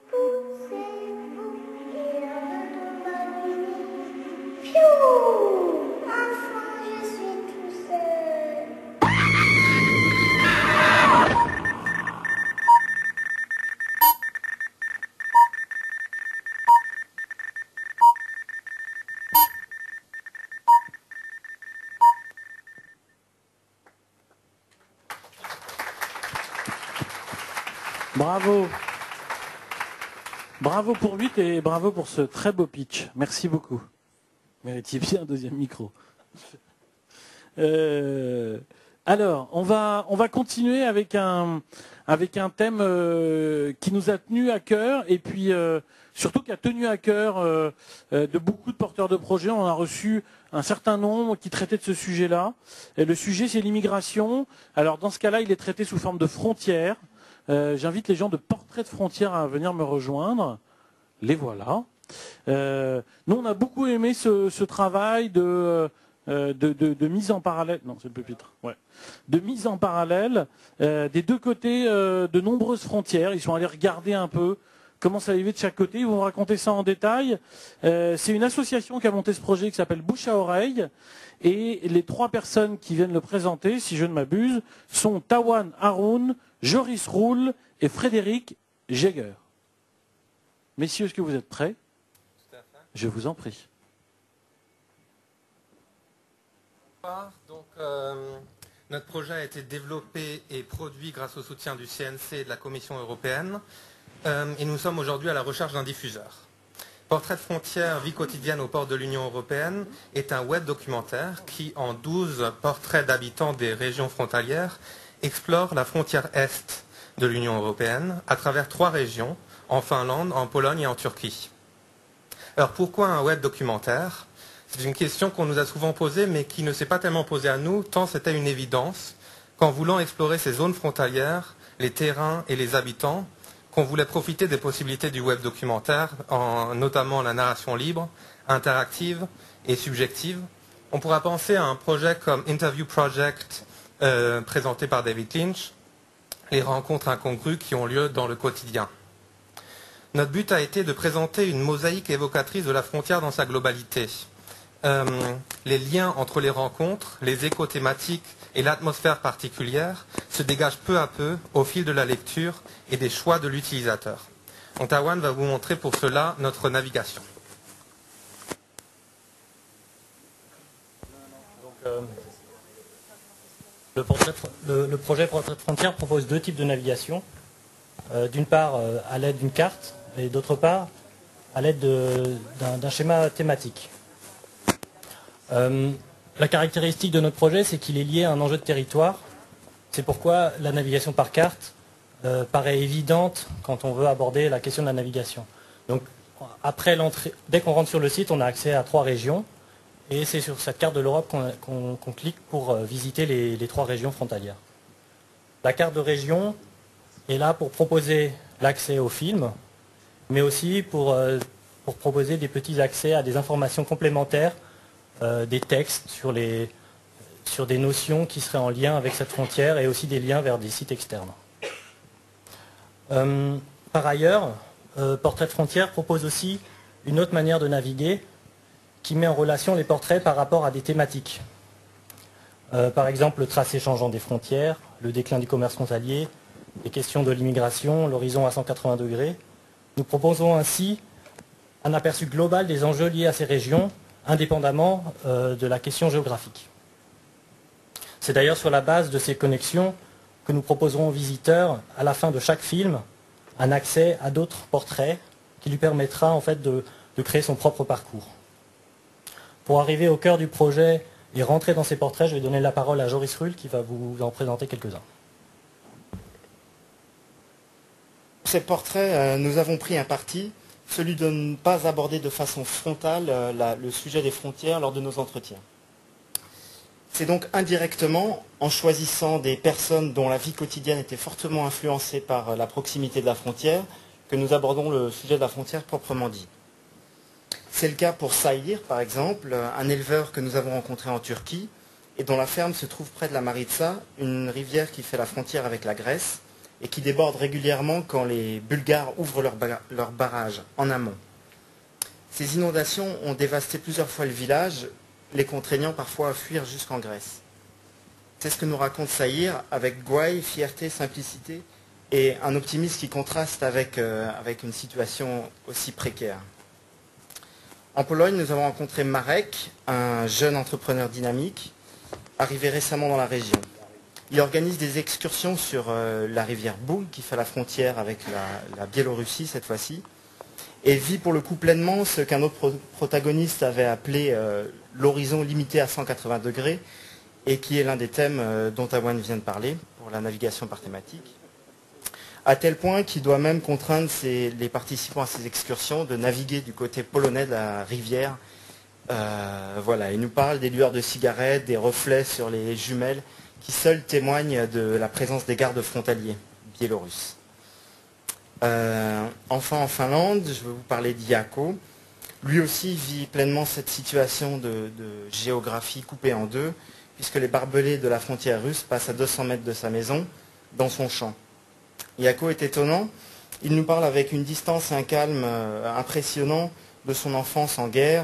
poussez-vous, et dans ma nuit. Piou! Enfin, je suis tout seul.
Bravo. Bravo pour 8 et bravo pour ce très beau pitch. Merci beaucoup. Méritiez bien un deuxième micro. Alors, on va continuer avec un thème qui nous a tenu à cœur et puis surtout qui a tenu à cœur de beaucoup de porteurs de projets. On a reçu un certain nombre qui traitaient de ce sujet-là. Et le sujet, c'est l'immigration. Alors, dans ce cas-là, il est traité sous forme de frontières. J'invite les gens de Portrait de Frontières à venir me rejoindre. Les voilà. Nous, on a beaucoup aimé ce travail de mise en parallèle. Non, c'est le pupitre. Ouais. De mise en parallèle des deux côtés de nombreuses frontières. Ils sont allés regarder un peu comment ça vivait de chaque côté. Ils vont vous raconter ça en détail. C'est une association qui a monté ce projet qui s'appelle Bouche à Oreille. Et les trois personnes qui viennent le présenter, si je ne m'abuse, sont Tawan Haroun, Joris Roule et Frédéric Jäger. Messieurs, est-ce que vous êtes prêts? Je vous en prie.
Donc, notre projet a été développé et produit grâce au soutien du CNC et de la Commission européenne. Et nous sommes aujourd'hui à la recherche d'un diffuseur. Portrait de frontières, vie quotidienne au port de l'Union européenne est un web documentaire qui, en 12 portraits d'habitants des régions frontalières, explore la frontière est de l'Union européenne à travers 3 régions, en Finlande, en Pologne et en Turquie. Alors pourquoi un web documentaire? C'est une question qu'on nous a souvent posée, mais qui ne s'est pas tellement posée à nous, tant c'était une évidence, qu'en voulant explorer ces zones frontalières, les terrains et les habitants, qu'on voulait profiter des possibilités du web documentaire, notamment la narration libre, interactive et subjective. On pourra penser à un projet comme Interview Project, présenté par David Lynch, les rencontres incongrues qui ont lieu dans le quotidien. Notre but a été de présenter une mosaïque évocatrice de la frontière dans sa globalité. Les liens entre les rencontres, les échos thématiques et l'atmosphère particulière se dégagent peu à peu au fil de la lecture et des choix de l'utilisateur. Donc Tawan va vous montrer pour cela notre navigation.
Le projet Portrait de Frontières propose 2 types de navigation. D'une part à l'aide d'une carte et d'autre part à l'aide d'un schéma thématique. La caractéristique de notre projet, c'est qu'il est lié à un enjeu de territoire. C'est pourquoi la navigation par carte paraît évidente quand on veut aborder la question de la navigation. Donc, après l'entrée, dès qu'on rentre sur le site, on a accès à 3 régions. Et c'est sur cette carte de l'Europe qu'on clique pour visiter les 3 régions frontalières. La carte de région est là pour proposer l'accès au film, mais aussi pour proposer des petits accès à des informations complémentaires, des textes sur des notions qui seraient en lien avec cette frontière et aussi des liens vers des sites externes. Par ailleurs, Portrait de frontières propose aussi une autre manière de naviguer qui met en relation les portraits par rapport à des thématiques. Par exemple, le tracé changeant des frontières, le déclin du commerce frontalier, les questions de l'immigration, l'horizon à 180 degrés. Nous proposons ainsi un aperçu global des enjeux liés à ces régions, indépendamment de la question géographique. C'est d'ailleurs sur la base de ces connexions que nous proposerons aux visiteurs, à la fin de chaque film, un accès à d'autres portraits qui lui permettra en fait de créer son propre parcours. Pour arriver au cœur du projet et rentrer dans ces portraits, je vais donner la parole à Joris Ruhl qui va vous en présenter quelques-uns.
Pour ces portraits, nous avons pris un parti, celui de ne pas aborder de façon frontale le sujet des frontières lors de nos entretiens. C'est donc indirectement, en choisissant des personnes dont la vie quotidienne était fortement influencée par la proximité de la frontière, que nous abordons le sujet de la frontière proprement dit. C'est le cas pour Saïr, par exemple, un éleveur que nous avons rencontré en Turquie et dont la ferme se trouve près de la Maritsa, une rivière qui fait la frontière avec la Grèce et qui déborde régulièrement quand les Bulgares ouvrent leurs barrages en amont. Ces inondations ont dévasté plusieurs fois le village, les contraignant parfois à fuir jusqu'en Grèce. C'est ce que nous raconte Saïr avec gouaille, fierté, simplicité et un optimisme qui contraste avec une situation aussi précaire. En Pologne, nous avons rencontré Marek, un jeune entrepreneur dynamique, arrivé récemment dans la région. Il organise des excursions sur la rivière Bug, qui fait la frontière avec la Biélorussie cette fois-ci, et vit pour le coup pleinement ce qu'un autre protagoniste avait appelé l'horizon limité à 180 degrés, et qui est l'un des thèmes dont Tawane vient de parler, pour la navigation par thématique. À tel point qu'il doit même contraindre les participants à ces excursions de naviguer du côté polonais de la rivière. Voilà, il nous parle des lueurs de cigarettes, des reflets sur les jumelles, qui seuls témoignent de la présence des gardes frontaliers biélorusses. Enfin, en Finlande, je vais vous parler d'Iako. Lui aussi vit pleinement cette situation de géographie coupée en deux, puisque les barbelés de la frontière russe passent à 200 mètres de sa maison, dans son champ. Iako est étonnant, il nous parle avec une distance et un calme impressionnant de son enfance en guerre,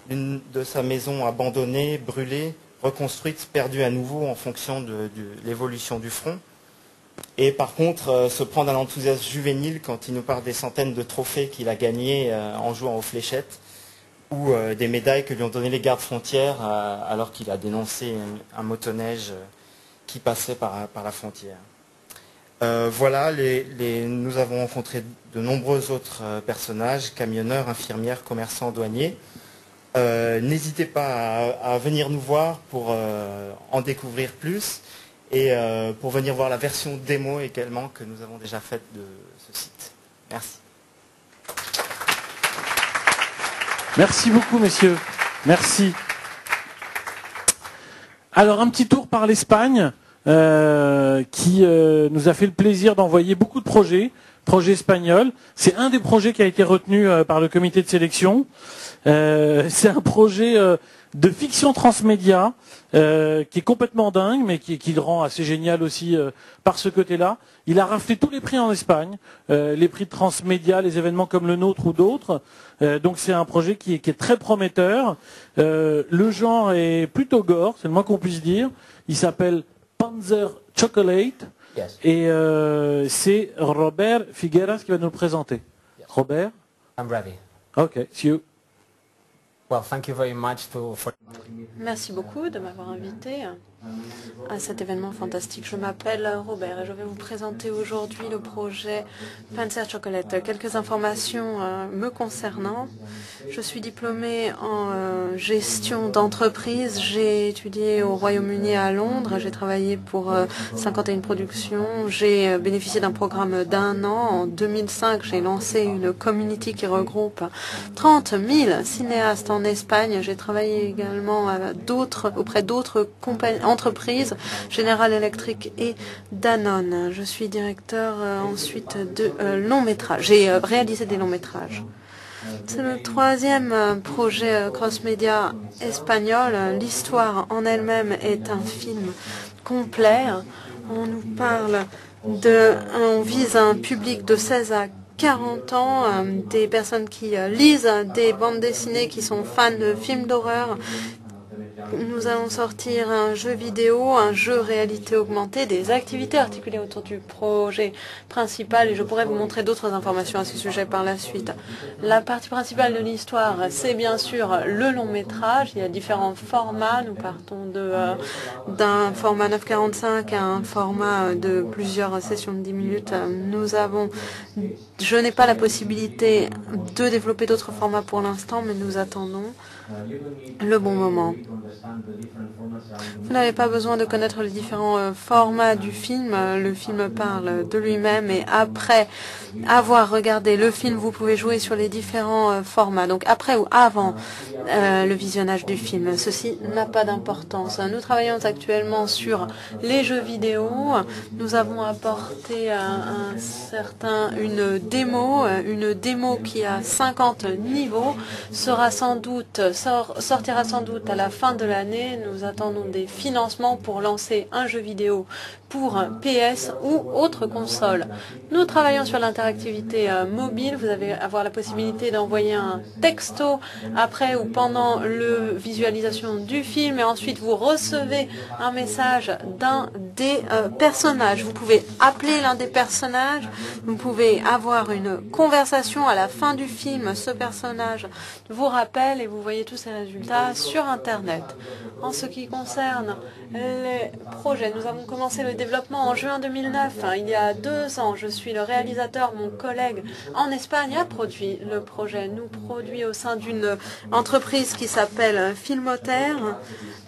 de sa maison abandonnée, brûlée, reconstruite, perdue à nouveau en fonction de l'évolution du front. Et par contre, se prend d'un enthousiasme juvénile quand il nous parle des centaines de trophées qu'il a gagnés en jouant aux fléchettes, ou des médailles que lui ont donné les gardes frontières alors qu'il a dénoncé un motoneige qui passait par la frontière. Voilà, nous avons rencontré de nombreux autres personnages, camionneurs, infirmières, commerçants, douaniers. N'hésitez pas à venir nous voir pour en découvrir plus et pour venir voir la version démo également que nous avons déjà faite de ce site. Merci.
Merci beaucoup, messieurs. Merci. Alors, un petit tour par l'Espagne. Qui nous a fait le plaisir d'envoyer beaucoup de projets espagnols. C'est un des projets qui a été retenu par le comité de sélection. C'est un projet de fiction transmédia qui est complètement dingue, mais qui le rend assez génial aussi par ce côté-là. Il a raflé tous les prix en Espagne, les prix de transmédia, les événements comme le nôtre ou d'autres. Donc c'est un projet qui est très prometteur. Le genre est plutôt gore, c'est le moins qu'on puisse dire. Il s'appelle Panzer Chocolate, yes. Et c'est Robert Figueras qui va nous le présenter. Yes. Robert?
I'm ready.
Okay, see you.
Well, thank you very much for...
Merci beaucoup de m'avoir invité à cet événement fantastique. Je m'appelle Robert et je vais vous présenter aujourd'hui le projet Panzer Chocolate. Quelques informations me concernant. Je suis diplômée en gestion d'entreprise. J'ai étudié au Royaume-Uni à Londres. J'ai travaillé pour 51 productions. J'ai bénéficié d'un programme d'1 an. En 2005, j'ai lancé une community qui regroupe 30 000 cinéastes en Espagne. J'ai travaillé également auprès d'autres entreprises, General Electric et Danone. Je suis directeur ensuite de longs métrages. J'ai réalisé des longs métrages. C'est le troisième projet cross-média espagnol. L'histoire en elle-même est un film complet. On nous parle on vise un public de 16 à 40 ans, des personnes qui lisent des bandes dessinées, qui sont fans de films d'horreur. Nous allons sortir un jeu vidéo, un jeu réalité augmentée, des activités articulées autour du projet principal et je pourrais vous montrer d'autres informations à ce sujet par la suite. La partie principale de l'histoire, c'est bien sûr le long métrage. Il y a différents formats. Nous partons d'un format 9:45 à un format de plusieurs sessions de 10 minutes. Je n'ai pas la possibilité de développer d'autres formats pour l'instant, mais nous attendons le bon moment. Vous n'avez pas besoin de connaître les différents formats du film. Le film parle de lui-même et après avoir regardé le film, vous pouvez jouer sur les différents formats. Donc après ou avant le visionnage du film, ceci n'a pas d'importance. Nous travaillons actuellement sur les jeux vidéo. Nous avons apporté une démo qui a 50 niveaux, sortira sans doute à la fin de l'année. Nous attendons des financements pour lancer un jeu vidéo pour PS ou autre console. Nous travaillons sur l'interactivité mobile. Vous allez avoir la possibilité d'envoyer un texto après ou pendant la visualisation du film et ensuite vous recevez un message d'un des personnages. Vous pouvez appeler l'un des personnages, vous pouvez avoir une conversation à la fin du film. Ce personnage vous rappelle et vous voyez tous ces résultats sur Internet. En ce qui concerne les projets, nous avons commencé le développement en juin 2009. Il y a 2 ans, je suis le réalisateur. Mon collègue en Espagne a produit le projet. Nous produisons au sein d'une entreprise qui s'appelle Filmoter.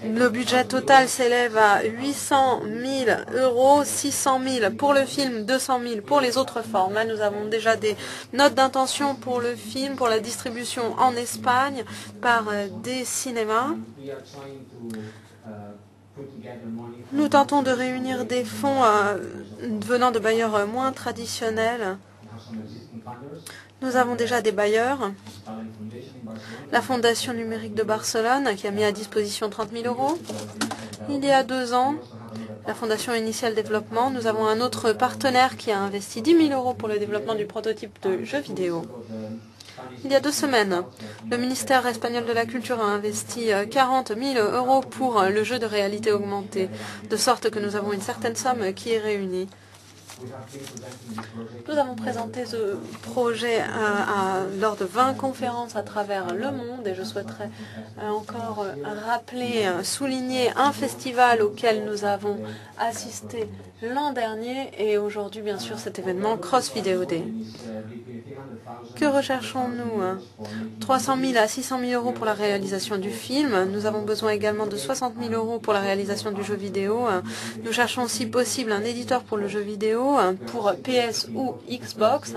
Le budget total s'élève à 800 000 €, 600 000 pour le film, 200 000 pour les autres formats. Nous avons déjà des notes d'intention pour le film, pour la distribution en Espagne par des cinémas. Nous tentons de réunir des fonds venant de bailleurs moins traditionnels. Nous avons déjà des bailleurs. La Fondation numérique de Barcelone qui a mis à disposition 30 000 €. Il y a 2 ans, la Fondation Initial Développement, nous avons un autre partenaire qui a investi 10 000 € pour le développement du prototype de jeu vidéo. Il y a 2 semaines, le ministère espagnol de la Culture a investi 40 000 € pour le jeu de réalité augmentée, de sorte que nous avons une certaine somme qui est réunie. Nous avons présenté ce projet lors de 20 conférences à travers le monde et je souhaiterais encore souligner un festival auquel nous avons assisté l'an dernier et aujourd'hui bien sûr cet événement Cross Video Day. Que recherchons-nous? 300 000 à 600 000 € pour la réalisation du film. Nous avons besoin également de 60 000 € pour la réalisation du jeu vidéo. Nous cherchons si possible un éditeur pour le jeu vidéo, pour PS ou Xbox.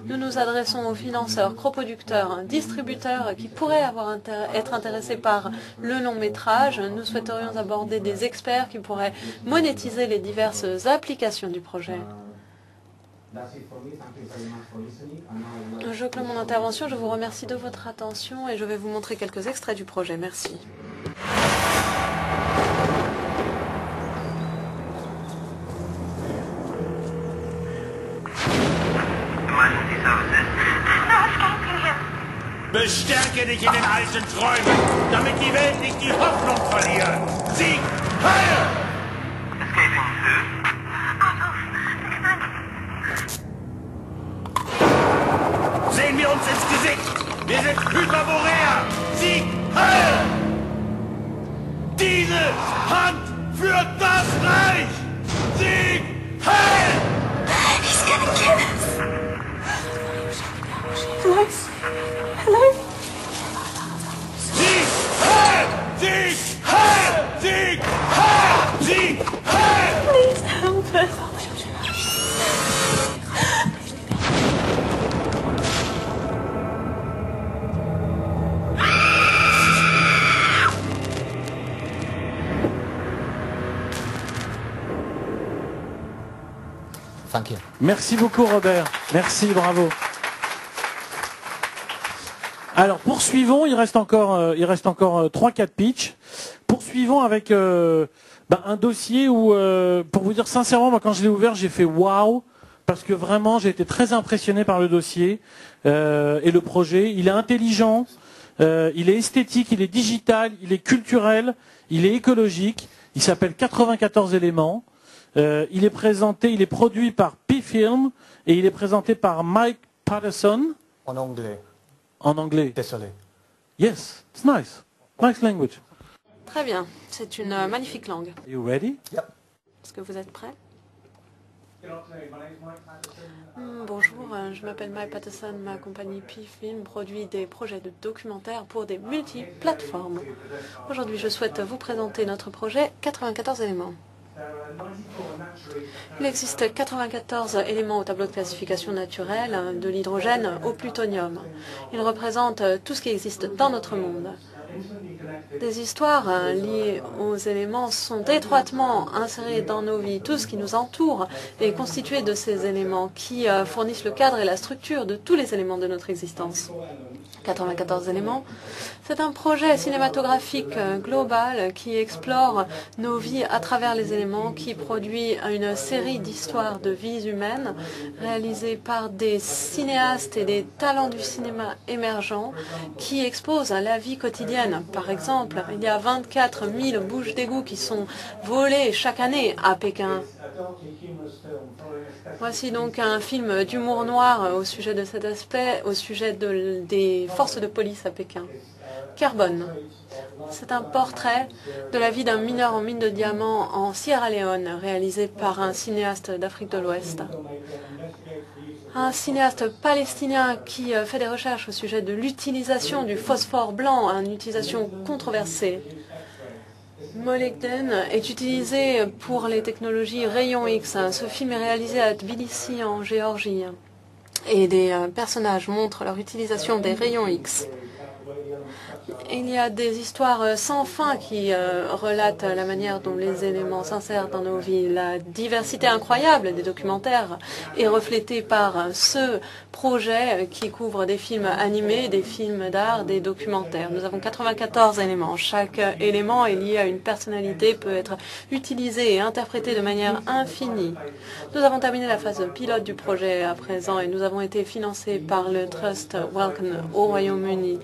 Nous nous adressons aux financeurs, coproducteurs, distributeurs qui pourraient être intéressés par le long métrage. Nous souhaiterions aborder des experts qui pourraient monétiser les diverses applications du projet. Je clôt mon intervention, je vous remercie de votre attention et je vais vous montrer quelques extraits du projet. Merci.
Bestärke dich in den alten Träumen, damit die Welt nicht die Hoffnung verliert. Sieg, Heil! Escaping soon. Sehen wir uns ins Gesicht! Wir sind Hyperborea! Sieg, Heil! Diese Hand führt das Reich! Sieg, Heil! He's gonna kill us!
Hello? Hello?
Sieg, Heil! Sieg, Heil! Sieg, Heil! Sieg, Heil!
Please help us.
Thank you.
Merci beaucoup Robert. Merci, bravo. Alors poursuivons, il reste encore 3-4 pitchs. Poursuivons avec un dossier où, pour vous dire sincèrement, moi quand je l'ai ouvert, j'ai fait waouh, parce que vraiment j'ai été très impressionné par le dossier et le projet. Il est intelligent, il est esthétique, il est digital, il est culturel, il est écologique. Il s'appelle 94 éléments. Il est présenté, il est produit par P-Film et il est présenté par Mike Patterson.
En anglais.
En anglais.
Désolé.
Yes, it's nice. Nice language.
Très bien, c'est une magnifique langue.
Are you ready?
Yep.
Est-ce que vous êtes prêts? Bonjour, je m'appelle Mike Patterson, ma compagnie P-Film produit des projets de documentaires pour des multiplateformes. Aujourd'hui, je souhaite vous présenter notre projet 94 éléments. Il existe 94 éléments au tableau de classification naturelle, de l'hydrogène au plutonium. Ils représentent tout ce qui existe dans notre monde. Des histoires liées aux éléments sont étroitement insérées dans nos vies. Tout ce qui nous entoure est constitué de ces éléments qui fournissent le cadre et la structure de tous les éléments de notre existence. 94 éléments, c'est un projet cinématographique global qui explore nos vies à travers les éléments, qui produit une série d'histoires de vies humaines réalisées par des cinéastes et des talents du cinéma émergents qui exposent la vie quotidienne. Par exemple, il y a 24 000 bouches d'égout qui sont volées chaque année à Pékin. Voici donc un film d'humour noir au sujet de cet aspect, au sujet des forces de police à Pékin. Carbone. C'est un portrait de la vie d'un mineur en mine de diamants en Sierra Leone, réalisé par un cinéaste d'Afrique de l'Ouest. Un cinéaste palestinien qui fait des recherches au sujet de l'utilisation du phosphore blanc, une utilisation controversée. Molybdène est utilisé pour les technologies rayons X. Ce film est réalisé à Tbilissi, en Géorgie. Et des personnages montrent leur utilisation des rayons X. Il y a des histoires sans fin qui relatent la manière dont les éléments s'insèrent dans nos vies. La diversité incroyable des documentaires est reflétée par ce projet qui couvre des films animés, des films d'art, des documentaires. Nous avons 94 éléments. Chaque élément est lié à une personnalité, peut être utilisé et interprété de manière infinie. Nous avons terminé la phase pilote du projet à présent et nous avons été financés par le Trust Wellcome au Royaume-Uni.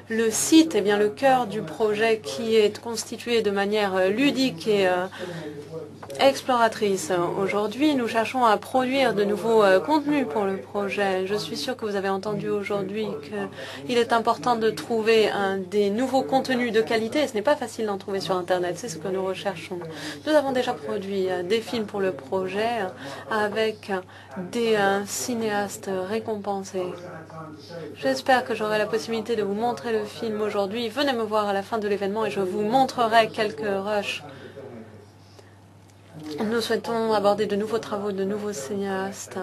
Le site est bien le cœur du projet qui est constitué de manière ludique et exploratrice. Aujourd'hui, nous cherchons à produire de nouveaux contenus pour le projet. Je suis sûre que vous avez entendu aujourd'hui qu'il est important de trouver des nouveaux contenus de qualité. Ce n'est pas facile d'en trouver sur Internet, c'est ce que nous recherchons. Nous avons déjà produit des films pour le projet avec des cinéastes récompensés. J'espère que j'aurai la possibilité de vous montrer le film aujourd'hui. Venez me voir à la fin de l'événement et je vous montrerai quelques rushs. Nous souhaitons aborder de nouveaux travaux, de nouveaux cinéastes.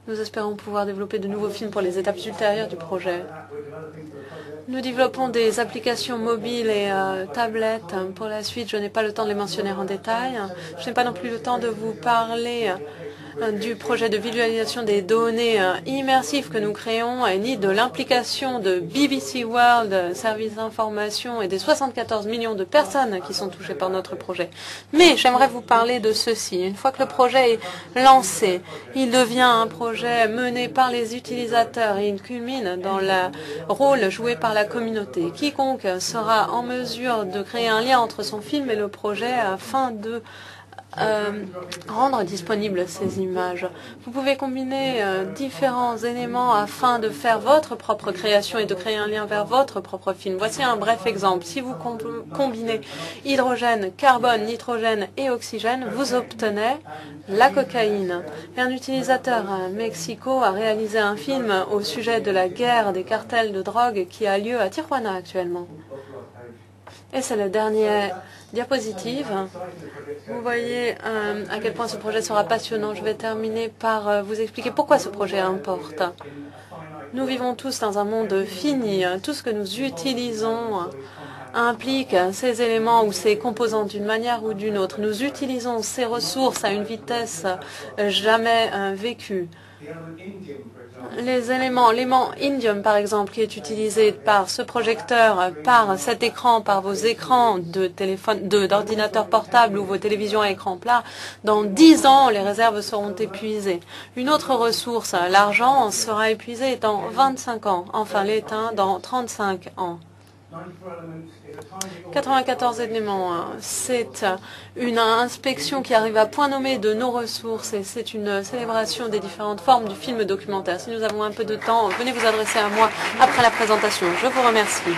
Nous espérons pouvoir développer de nouveaux films pour les étapes ultérieures du projet. Nous développons des applications mobiles et tablettes. Pour la suite, je n'ai pas le temps de les mentionner en détail. Je n'ai pas non plus le temps de vous parler du projet de visualisation des données immersives que nous créons, ni de l'implication de BBC World, service d'information, et des 74 millions de personnes qui sont touchées par notre projet. Mais j'aimerais vous parler de ceci. Une fois que le projet est lancé, il devient un projet mené par les utilisateurs et il culmine dans le rôle joué par la communauté. Quiconque sera en mesure de créer un lien entre son film et le projet afin de rendre disponibles ces images. Vous pouvez combiner différents éléments afin de faire votre propre création et de créer un lien vers votre propre film. Voici un bref exemple. Si vous combinez hydrogène, carbone, nitrogène et oxygène, vous obtenez la cocaïne. Et un utilisateur à Mexico a réalisé un film au sujet de la guerre des cartels de drogue qui a lieu à Tijuana actuellement. Et c'est la dernière diapositive. Vous voyez à quel point ce projet sera passionnant. Je vais terminer par vous expliquer pourquoi ce projet importe. Nous vivons tous dans un monde fini. Tout ce que nous utilisons implique ces éléments ou ces composants d'une manière ou d'une autre. Nous utilisons ces ressources à une vitesse jamais vécue. L'élément indium, par exemple, qui est utilisé par ce projecteur, par cet écran, par vos écrans de téléphone, d'ordinateur portable ou vos télévisions à écran plat, dans 10 ans, les réserves seront épuisées. Une autre ressource, l'argent, sera épuisé dans 25 ans. Enfin, l'étain dans 35 ans. 94 éléments, c'est une inspection qui arrive à point nommé de nos ressources et c'est une célébration des différentes formes du film documentaire. Si nous avons un peu de temps, venez vous adresser à moi après la présentation. Je vous remercie.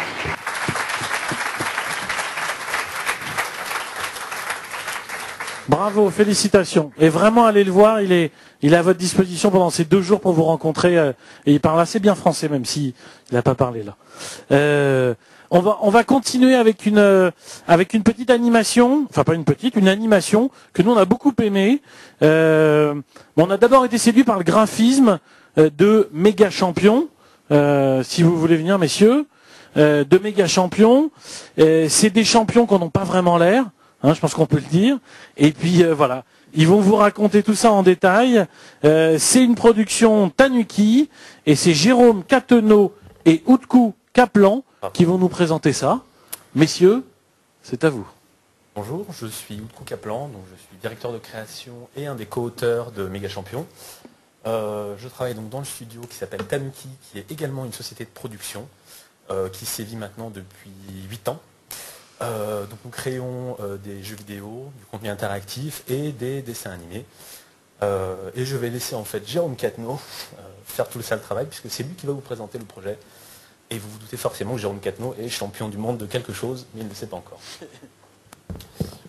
Bravo, félicitations. Et vraiment, allez le voir, il est à votre disposition pendant ces 2 jours pour vous rencontrer. Et il parle assez bien français, même s'il n'a pas parlé là. On va continuer avec une petite animation, enfin pas une petite, une animation que nous on a beaucoup aimé. On a d'abord été séduit par le graphisme de Méga Champion, si vous voulez venir messieurs, de Méga Champion. C'est des champions qu'on n'a pas vraiment l'air, je pense qu'on peut le dire. Et puis voilà, ils vont vous raconter tout ça en détail. C'est une production Tanuki et c'est Jérôme Catenot et Utku Kaplan qui vont nous présenter ça. Messieurs, c'est à vous.
Bonjour, je suis Utku Kaplan, donc je suis directeur de création et un des co-auteurs de Méga Champion. Je travaille donc dans le studio qui s'appelle Tanuki, qui est également une société de production qui sévit maintenant depuis 8 ans. Donc nous créons des jeux vidéo, du contenu interactif et des dessins animés. Et je vais laisser en fait Jérôme Catenot faire tout le sale travail puisque c'est lui qui va vous présenter le projet. Et vous vous doutez forcément que Jérôme Catenot est champion du monde de quelque chose, mais il ne le sait pas encore.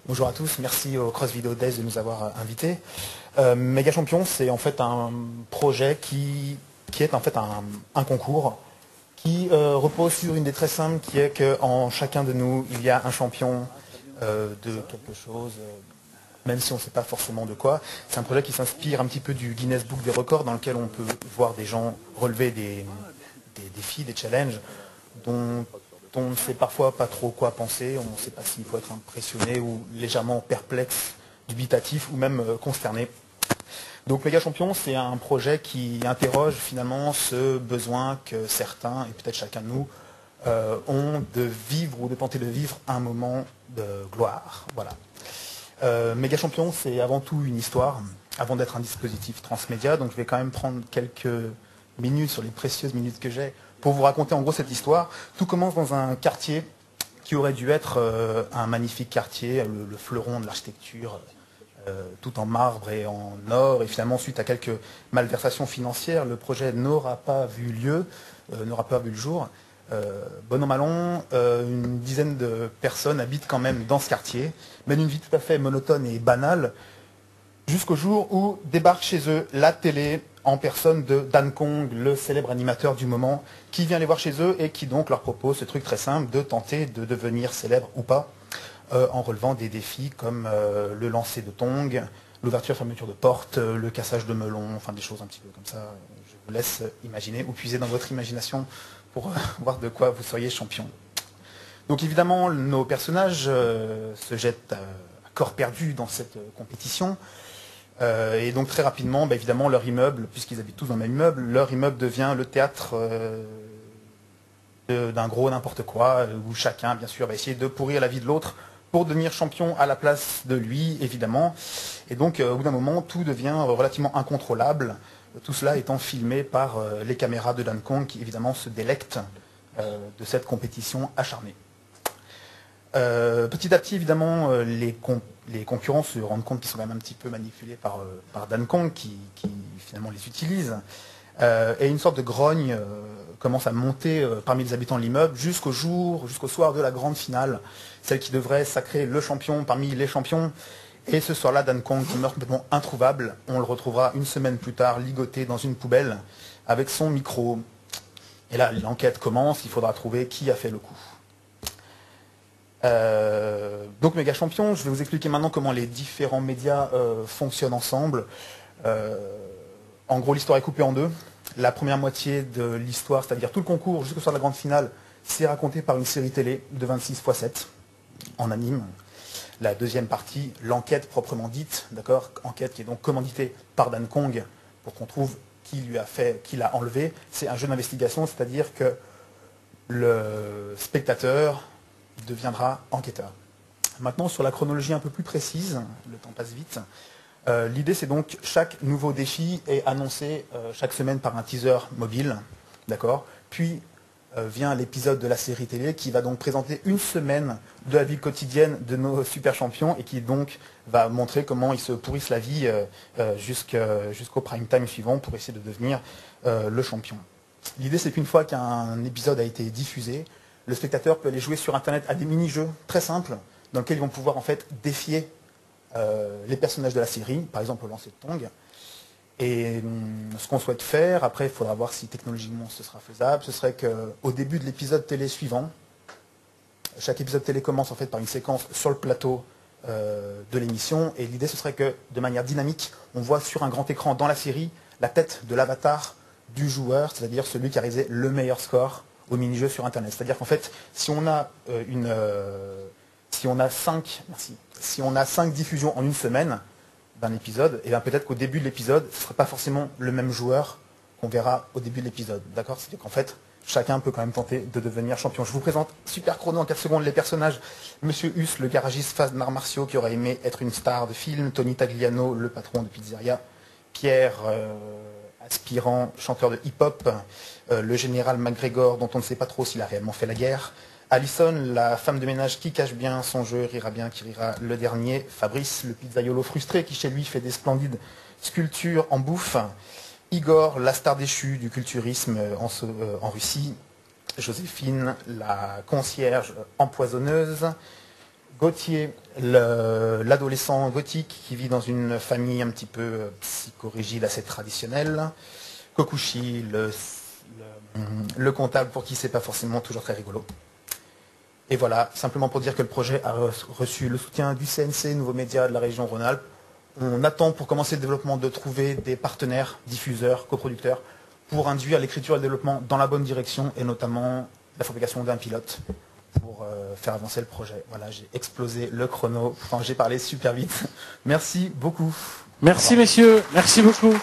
Bonjour à tous, merci au Cross Video Days de nous avoir invités. Méga Champion, c'est en fait un projet qui est en fait un concours qui repose sur une idée très simple qui est qu'en chacun de nous, il y a un champion de quelque chose, même si on ne sait pas forcément de quoi. C'est un projet qui s'inspire un petit peu du Guinness Book des records dans lequel on peut voir des gens relever des défis, des challenges dont on ne sait parfois pas trop quoi penser, on ne sait pas s'il faut être impressionné ou légèrement perplexe, dubitatif ou même consterné. Donc Méga Champion, c'est un projet qui interroge finalement ce besoin que certains, et peut-être chacun de nous, ont de vivre ou de tenter de vivre un moment de gloire. Voilà. Méga Champion, c'est avant tout une histoire, avant d'être un dispositif transmédia, donc je vais quand même prendre quelques minutes sur les précieuses minutes que j'ai pour vous raconter en gros cette histoire. Tout commence dans un quartier qui aurait dû être un magnifique quartier, le fleuron de l'architecture, tout en marbre et en or, et finalement suite à quelques malversations financières, le projet n'aura pas vu lieu, n'aura pas vu le jour. Bon an mal an, une dizaine de personnes habitent quand même dans ce quartier, mènent une vie tout à fait monotone et banale, jusqu'au jour où débarque chez eux la télé en personne de Dan Kong, le célèbre animateur du moment, qui vient les voir chez eux et qui donc leur propose ce truc très simple de tenter de devenir célèbre ou pas, en relevant des défis comme le lancer de tongs, l'ouverture et fermeture de portes, le cassage de melons, enfin des choses un petit peu comme ça. Je vous laisse imaginer ou puiser dans votre imagination pour voir de quoi vous seriez champion. Donc évidemment, nos personnages se jettent à corps perdu dans cette compétition. Et donc très rapidement, évidemment, leur immeuble, puisqu'ils habitent tous dans le même immeuble, leur immeuble devient le théâtre d'un gros n'importe quoi, où chacun, bien sûr, va essayer de pourrir la vie de l'autre pour devenir champion à la place de lui, évidemment. Et donc, au bout d'un moment, tout devient relativement incontrôlable, tout cela étant filmé par les caméras de Dan Kong, qui évidemment se délectent de cette compétition acharnée. Petit à petit, évidemment, les concurrents se rendent compte qu'ils sont quand même un petit peu manipulés par Dan Kong, qui finalement les utilise. Et une sorte de grogne commence à monter parmi les habitants de l'immeuble jusqu'au soir de la grande finale, celle qui devrait sacrer le champion parmi les champions. Et ce soir-là, Dan Kong, qui meurt complètement introuvable, on le retrouvera une semaine plus tard, ligoté dans une poubelle, avec son micro. Et là, l'enquête commence, il faudra trouver qui a fait le coup. Donc Méga Champion, je vais vous expliquer maintenant comment les différents médias fonctionnent ensemble. En gros, l'histoire est coupée en deux. La première moitié de l'histoire, c'est-à-dire tout le concours jusqu'au soir de la grande finale, c'est raconté par une série télé de 26x7 en anime. La deuxième partie, l'enquête proprement dite, d'accord, enquête qui est donc commanditée par Dan Kong pour qu'on trouve qu'il a enlevé, c'est un jeu d'investigation, c'est-à-dire que le spectateur deviendra enquêteur. Maintenant, sur la chronologie un peu plus précise, le temps passe vite, l'idée c'est donc chaque nouveau défi est annoncé chaque semaine par un teaser mobile, d'accord. Puis vient l'épisode de la série télé qui va donc présenter une semaine de la vie quotidienne de nos super champions et qui donc va montrer comment ils se pourrissent la vie jusqu'au prime time suivant pour essayer de devenir le champion. L'idée c'est qu'une fois qu'un épisode a été diffusé, le spectateur peut aller jouer sur internet à des mini-jeux très simples dans lesquels ils vont pouvoir en fait défier les personnages de la série, par exemple au lancer de tongs. Et ce qu'on souhaite faire, après il faudra voir si technologiquement ce sera faisable, ce serait qu'au début de l'épisode télé suivant, chaque épisode télé commence en fait par une séquence sur le plateau de l'émission, et l'idée ce serait que de manière dynamique, on voit sur un grand écran dans la série la tête de l'avatar du joueur, c'est-à-dire celui qui a réalisé le meilleur score au mini-jeu sur internet. C'est-à-dire qu'en fait, si on a 5 diffusions en une semaine d'un épisode, et bien peut-être qu'au début de l'épisode, ce ne sera pas forcément le même joueur qu'on verra au début de l'épisode. D'accord? C'est-à-dire qu'en fait, chacun peut quand même tenter de devenir champion. Je vous présente super chrono en 4 secondes les personnages. Monsieur Huss, le garagiste fan d'arts martiaux qui aurait aimé être une star de film. Tony Tagliano, le patron de pizzeria. Pierre, aspirant chanteur de hip-hop. Le général McGregor, dont on ne sait pas trop s'il a réellement fait la guerre. Alison, la femme de ménage qui cache bien son jeu, rira bien qui rira le dernier. Fabrice, le pizzaiolo frustré qui chez lui fait des splendides sculptures en bouffe. Igor, la star déchue du culturisme en Russie. Joséphine, la concierge empoisonneuse. Gauthier, l'adolescent gothique qui vit dans une famille un petit peu psychorigide, assez traditionnelle. Kokushi, le comptable pour qui c'est pas forcément toujours très rigolo. Et voilà, simplement pour dire que le projet a reçu le soutien du CNC, Nouveaux Médias de la région Rhône-Alpes. On attend pour commencer le développement de trouver des partenaires, diffuseurs, coproducteurs, pour induire l'écriture et le développement dans la bonne direction, et notamment la fabrication d'un pilote pour faire avancer le projet. Voilà, j'ai explosé le chrono, enfin j'ai parlé super vite. Merci beaucoup.
Merci messieurs, merci beaucoup.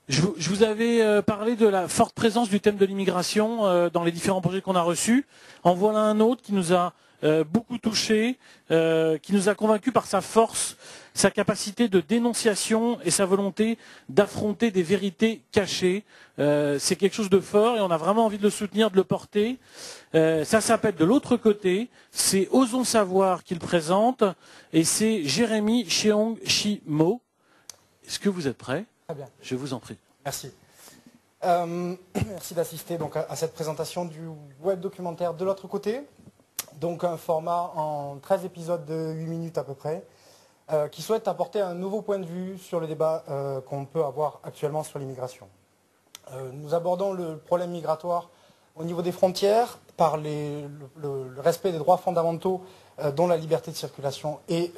Je vous avais parlé de la forte présence du thème de l'immigration dans les différents projets qu'on a reçus. En voilà un autre qui nous a beaucoup touché, qui nous a convaincus par sa force, sa capacité de dénonciation et sa volonté d'affronter des vérités cachées. C'est quelque chose de fort et on a vraiment envie de le soutenir, de le porter. Ça s'appelle De l'autre côté, c'est Osons savoir qu'il présente et c'est Jérémy Cheong-Chi-Mo. Est-ce que vous êtes prêts?
Très bien.
Je vous en prie.
Merci. Merci d'assister donc à cette présentation du web documentaire De l'autre côté. Donc un format en 13 épisodes de 8 minutes à peu près, qui souhaite apporter un nouveau point de vue sur le débat qu'on peut avoir actuellement sur l'immigration. Nous abordons le problème migratoire au niveau des frontières par le respect des droits fondamentaux dont la liberté de circulation et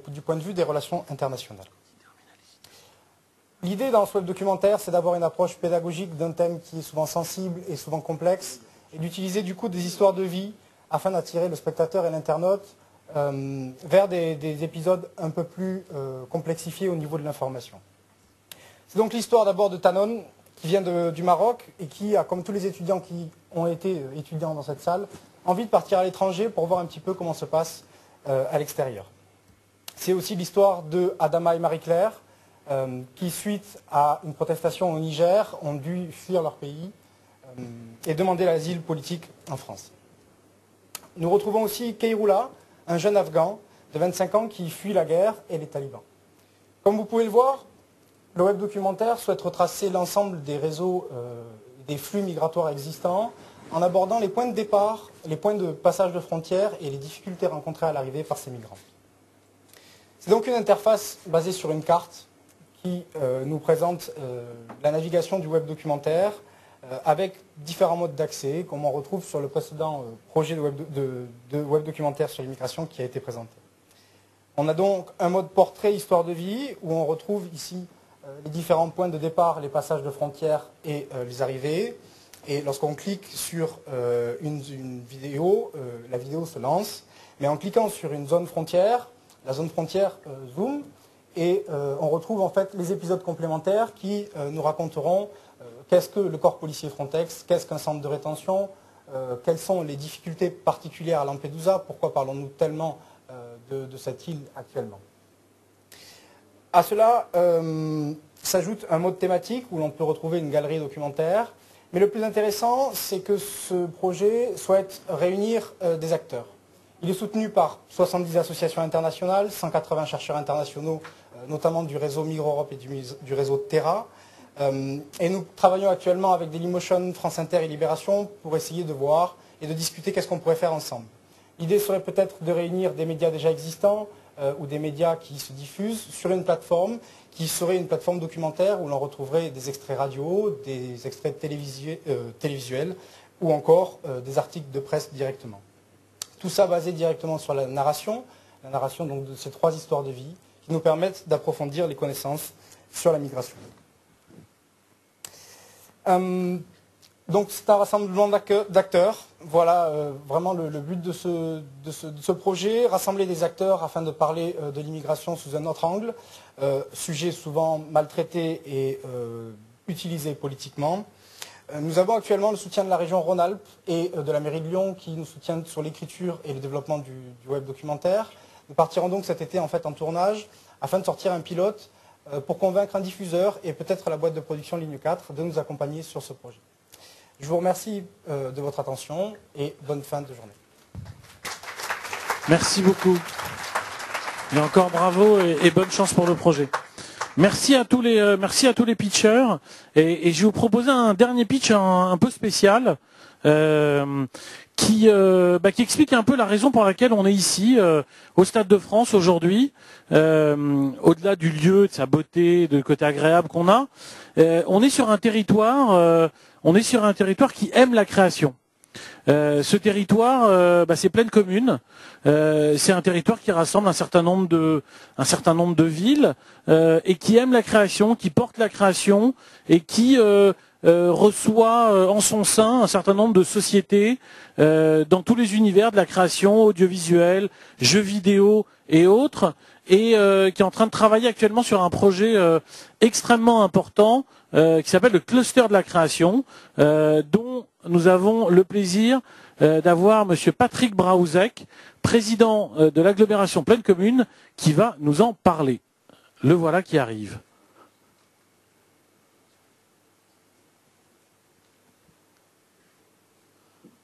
du point de vue des relations internationales. L'idée dans ce web documentaire, c'est d'avoir une approche pédagogique d'un thème qui est souvent sensible et souvent complexe, et d'utiliser du coup des histoires de vie afin d'attirer le spectateur et l'internaute vers des épisodes un peu plus complexifiés au niveau de l'information. C'est donc l'histoire d'abord de Tanon, qui vient du Maroc et qui a, comme tous les étudiants qui ont été étudiants dans cette salle, envie de partir à l'étranger pour voir un petit peu comment se passe à l'extérieur. C'est aussi l'histoire de Adama et Marie-Claire, qui, suite à une protestation au Niger, ont dû fuir leur pays et demander l'asile politique en France. Nous retrouvons aussi Keiroula, un jeune Afghan de 25 ans qui fuit la guerre et les talibans. Comme vous pouvez le voir, le web documentaire souhaite retracer l'ensemble des réseaux, des flux migratoires existants, en abordant les points de départ, les points de passage de frontières et les difficultés rencontrées à l'arrivée par ces migrants. C'est donc une interface basée sur une carte qui nous présente la navigation du web documentaire avec différents modes d'accès, comme on retrouve sur le précédent projet de web documentaire sur l'immigration qui a été présenté. On a donc un mode portrait histoire de vie où on retrouve ici les différents points de départ, les passages de frontières et les arrivées. Et lorsqu'on clique sur une vidéo, la vidéo se lance. Mais en cliquant sur une zone frontière, la zone frontière Zoom. Et on retrouve en fait les épisodes complémentaires qui nous raconteront qu'est-ce que le corps policier Frontex, qu'est-ce qu'un centre de rétention, quelles sont les difficultés particulières à Lampedusa, pourquoi parlons-nous tellement de cette île actuellement. À cela s'ajoute un mode thématique où l'on peut retrouver une galerie documentaire. Mais le plus intéressant, c'est que ce projet souhaite réunir des acteurs. Il est soutenu par 70 associations internationales, 180 chercheurs internationaux, notamment du réseau Migre-Europe et du réseau Terra. Et nous travaillons actuellement avec Dailymotion, France Inter et Libération pour essayer de voir et de discuter qu'est-ce qu'on pourrait faire ensemble. L'idée serait peut-être de réunir des médias déjà existants ou des médias qui se diffusent sur une plateforme qui serait une plateforme documentaire où l'on retrouverait des extraits radio, des extraits télévisuels ou encore des articles de presse directement. Tout ça basé directement sur la narration donc de ces 3 histoires de vie qui nous permettent d'approfondir les connaissances sur la migration. Donc c'est un rassemblement d'acteurs. Voilà vraiment le but de ce projet, rassembler des acteurs afin de parler de l'immigration sous un autre angle, sujet souvent maltraité et utilisé politiquement. Nous avons actuellement le soutien de la région Rhône-Alpes et de la mairie de Lyon qui nous soutiennent sur l'écriture et le développement du web documentaire. Nous partirons donc cet été en fait en tournage afin de sortir un pilote pour convaincre un diffuseur et peut-être la boîte de production Ligne 4 de nous accompagner sur ce projet. Je vous remercie de votre attention et bonne fin de journée.
Merci beaucoup. Et encore bravo et bonne chance pour le projet. Merci à tous les pitchers. Et je vais vous proposer un dernier pitch un peu spécial qui explique un peu la raison pour laquelle on est ici, au Stade de France aujourd'hui, au-delà du lieu, de sa beauté, de côté agréable qu'on a. On est sur un territoire qui aime la création. Ce territoire, c'est Plaine Commune. C'est un territoire qui rassemble un certain nombre de villes et qui aime la création, qui porte la création et qui reçoit en son sein un certain nombre de sociétés dans tous les univers de la création audiovisuelle, jeux vidéo et autres, et qui est en train de travailler actuellement sur un projet extrêmement important qui s'appelle le cluster de la création, dont nous avons le plaisir d'avoir Monsieur Patrick Braouzek, président de l'agglomération Plaine Commune, qui va nous en parler. Le voilà qui arrive.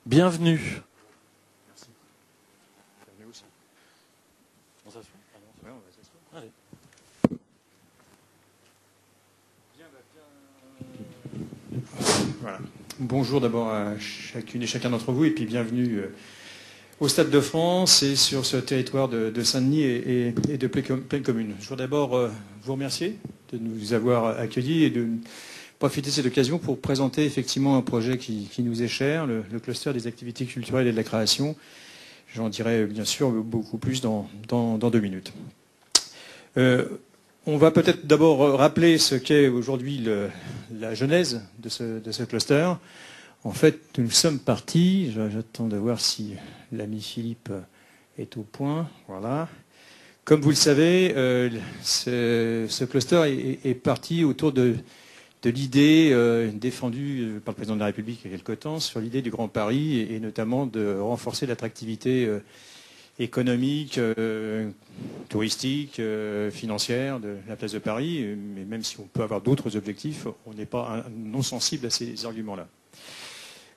Bienvenue.
Merci. Bienvenue aussi. On s'assoit ? Oui, on va s'asseoir. Allez. Voilà. Bonjour d'abord à chacune et chacun d'entre vous et puis bienvenue au Stade de France et sur ce territoire de Saint-Denis et de Plaine Commune. Je voudrais d'abord vous remercier de nous avoir accueillis et de profiter de cette occasion pour présenter effectivement un projet qui nous est cher, le cluster des activités culturelles et de la création. J'en dirai bien sûr beaucoup plus dans 2 minutes. On va peut-être d'abord rappeler ce qu'est aujourd'hui la genèse de ce cluster. En fait, nous sommes partis, j'attends de voir si l'ami Philippe est au point. Voilà. Comme vous le savez, ce cluster est parti autour de l'idée défendue par le président de la République il y a quelque temps sur l'idée du Grand Paris et notamment de renforcer l'attractivité économique, touristique, financière de la place de Paris. Mais même si on peut avoir d'autres objectifs, on n'est pas non sensible à ces arguments-là.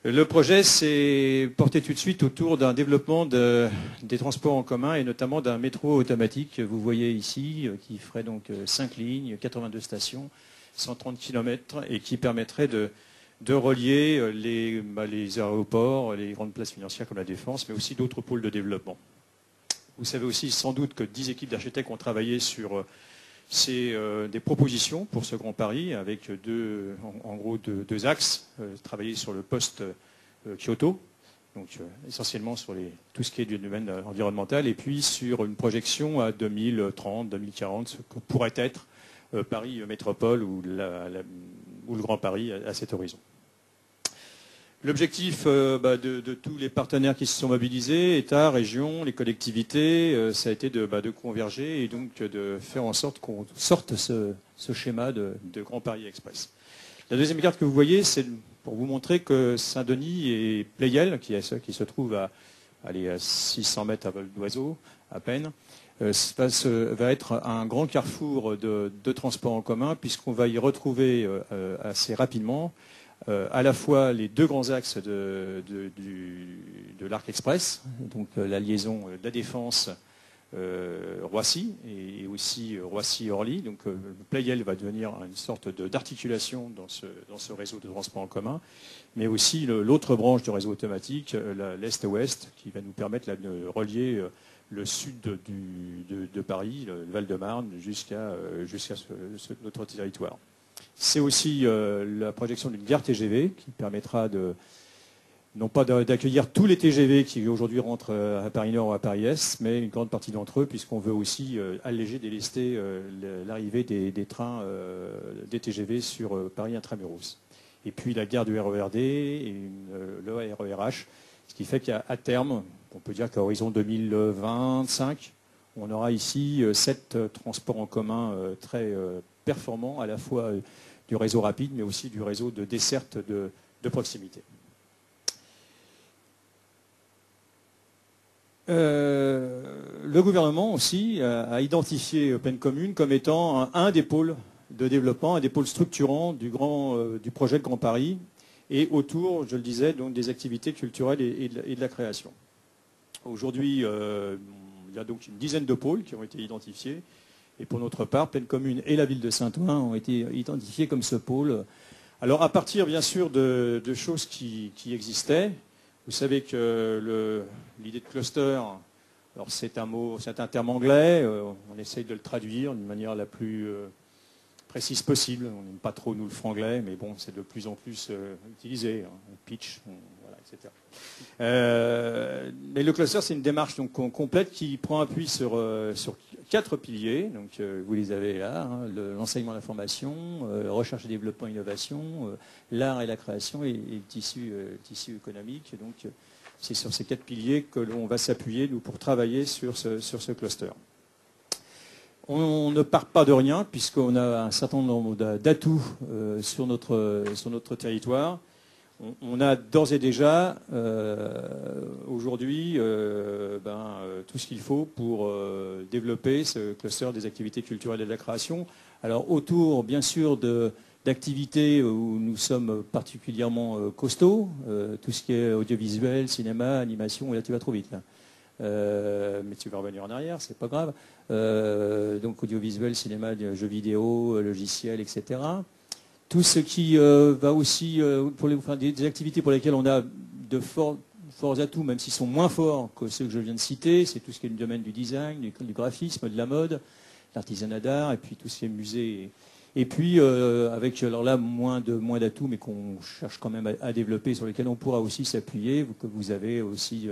Le projet s'est porté tout de suite autour d'un développement des transports en commun et notamment d'un métro automatique que vous voyez ici, qui ferait donc 5 lignes, 82 stations, 130 km et qui permettrait de relier les aéroports, les grandes places financières comme la Défense, mais aussi d'autres pôles de développement. Vous savez aussi sans doute que 10 équipes d'architectes ont travaillé sur des propositions pour ce Grand Paris avec en gros deux axes. Travailler sur le post-Kyoto, donc essentiellement sur tout ce qui est du domaine environnemental, et puis sur une projection à 2030, 2040, ce que pourrait être Paris métropole ou le Grand Paris à cet horizon. L'objectif de tous les partenaires qui se sont mobilisés, État, région, les collectivités, ça a été de converger et donc de faire en sorte qu'on sorte ce schéma de Grand Paris Express. La deuxième carte que vous voyez, c'est pour vous montrer que Saint-Denis et Pleyel, qui se trouve à 600 mètres à vol d'oiseau, à peine, va être un grand carrefour de transport en commun, puisqu'on va y retrouver assez rapidement à la fois les deux grands axes de l'Arc Express, donc la liaison de la Défense Roissy et aussi Roissy-Orly. Donc Pleyel va devenir une sorte d'articulation dans ce réseau de transport en commun, mais aussi l'autre branche du réseau automatique, l'Est-Ouest, qui va nous permettre de relier le sud de Paris, le Val-de-Marne, jusqu'à notre territoire. C'est aussi la projection d'une gare TGV qui permettra non pas d'accueillir tous les TGV qui aujourd'hui rentrent à Paris Nord ou à Paris Est, mais une grande partie d'entre eux, puisqu'on veut aussi alléger, délester l'arrivée des trains, des TGV sur Paris Intramuros. Et puis la gare du RERD et le RERH, ce qui fait qu'à terme, on peut dire qu'à horizon 2025, on aura ici 7 transports en commun très performants, à la fois du réseau rapide, mais aussi du réseau de desserte de proximité. Le gouvernement aussi a identifié Plaine Commune comme étant un des pôles de développement, un des pôles structurants du projet de Grand Paris, et autour, je le disais, donc des activités culturelles et de la création. Aujourd'hui, il y a donc une dizaine de pôles qui ont été identifiés. Et pour notre part, Plaine Commune et la ville de Saint-Ouen ont été identifiés comme ce pôle. Alors à partir bien sûr de choses qui existaient, vous savez que l'idée de cluster, alors c'est un terme anglais, on essaye de le traduire d'une manière la plus précise possible. On n'aime pas trop nous le franglais, mais bon, c'est de plus en plus utilisé. Pitch, voilà, etc. Mais le cluster, c'est une démarche donc complète qui prend appui sur 4 piliers. Donc vous les avez là, l'enseignement, la formation, recherche et développement, innovation, l'art et la création et le tissu économique. Et donc c'est sur ces 4 piliers que l'on va s'appuyer nous pour travailler sur ce cluster. On ne part pas de rien puisqu'on a un certain nombre d'atouts sur notre territoire. On a d'ores et déjà aujourd'hui tout ce qu'il faut pour développer ce cluster des activités culturelles et de la création. Alors autour bien sûr d'activités où nous sommes particulièrement costauds, tout ce qui est audiovisuel, cinéma, animation, et là tu vas trop vite là. Mais tu vas revenir en arrière, c'est pas grave. Donc audiovisuel, cinéma, jeux vidéo, logiciels, etc. Tout ce qui va aussi pour des activités pour lesquelles on a de forts atouts, même s'ils sont moins forts que ceux que je viens de citer, c'est tout ce qui est le domaine du design, du graphisme, de la mode, l'artisanat d'art, et puis tout ce qui est musée. Et puis avec alors là moins d'atouts, mais qu'on cherche quand même à développer, sur lesquels on pourra aussi s'appuyer. Vous avez aussi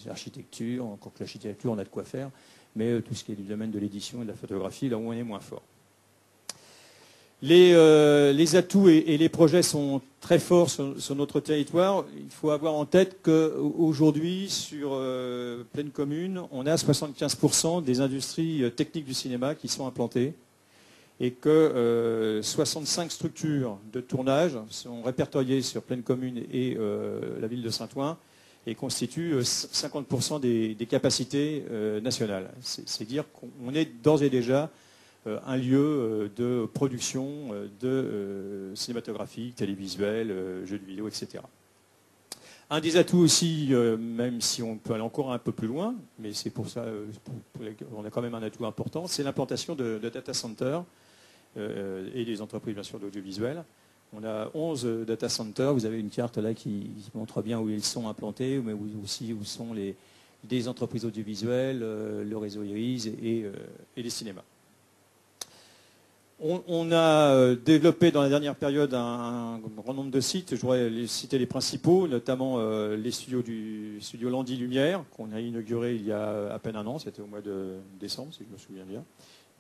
l'architecture, encore que l'architecture on a de quoi faire, mais tout ce qui est du domaine de l'édition et de la photographie, là où on est moins fort. Les atouts et les projets sont très forts sur notre territoire. Il faut avoir en tête qu'aujourd'hui, sur Plaine Commune, on a 75% des industries techniques du cinéma qui sont implantées et que 65 structures de tournage sont répertoriées sur Plaine Commune et la ville de Saint-Ouen et constituent 50% des capacités nationales. C'est dire qu'on est d'ores et déjà un lieu de production de cinématographique, télévisuel, jeux de vidéo, etc. Un des atouts aussi, même si on peut aller encore un peu plus loin, mais c'est pour ça on a quand même un atout important, c'est l'implantation de data centers et des entreprises bien sûr d'audiovisuel. On a 11 data centers, vous avez une carte là qui montre bien où ils sont implantés, mais aussi où sont des entreprises audiovisuelles, le réseau Iris et les cinémas. On a développé dans la dernière période un grand nombre de sites. Je voudrais citer les principaux, notamment les studios du studio Landy Lumière, qu'on a inauguré il y a à peine un an, c'était au mois de décembre, si je me souviens bien.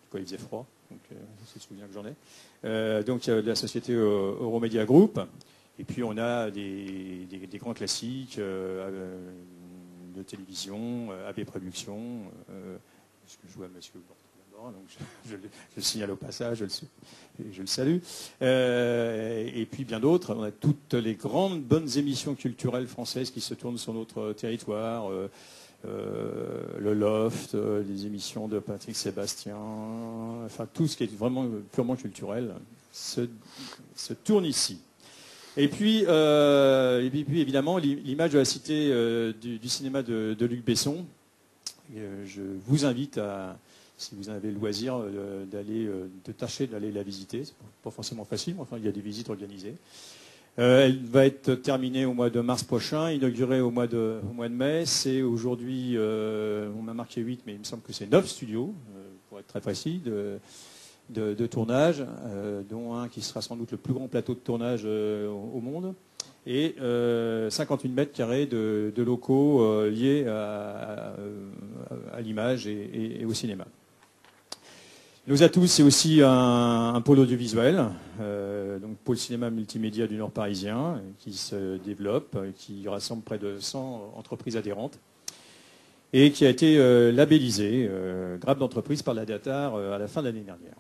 Quand il faisait froid, donc c'est le souvenir que j'en ai. Donc il y a la société Euromedia Group. Et puis on a des grands classiques de télévision, AB Productions, parce que je vois monsieur d'abord, donc je le signale au passage, je le salue. Et puis bien d'autres, on a toutes les grandes bonnes émissions culturelles françaises qui se tournent sur notre territoire. Le Loft, les émissions de Patrick Sébastien, enfin tout ce qui est vraiment purement culturel se tourne ici. Et puis évidemment l'image de la cité du cinéma de Luc Besson. Je vous invite à, si vous avez le loisir, de tâcher d'aller la visiter. C'est pas forcément facile, mais enfin il y a des visites organisées. Elle va être terminée au mois de mars prochain, inaugurée au mois de mai. C'est aujourd'hui, on m'a marqué 8, mais il me semble que c'est 9 studios, pour être très précis, de tournage, dont un qui sera sans doute le plus grand plateau de tournage au monde, et 58 mètres carrés de locaux liés à l'image et au cinéma. Nos atouts, c'est aussi un pôle audiovisuel, donc pôle cinéma multimédia du Nord parisien, qui se développe, qui rassemble près de 100 entreprises adhérentes et qui a été labellisé Grappe d'entreprise par la DATAR à la fin de l'année dernière.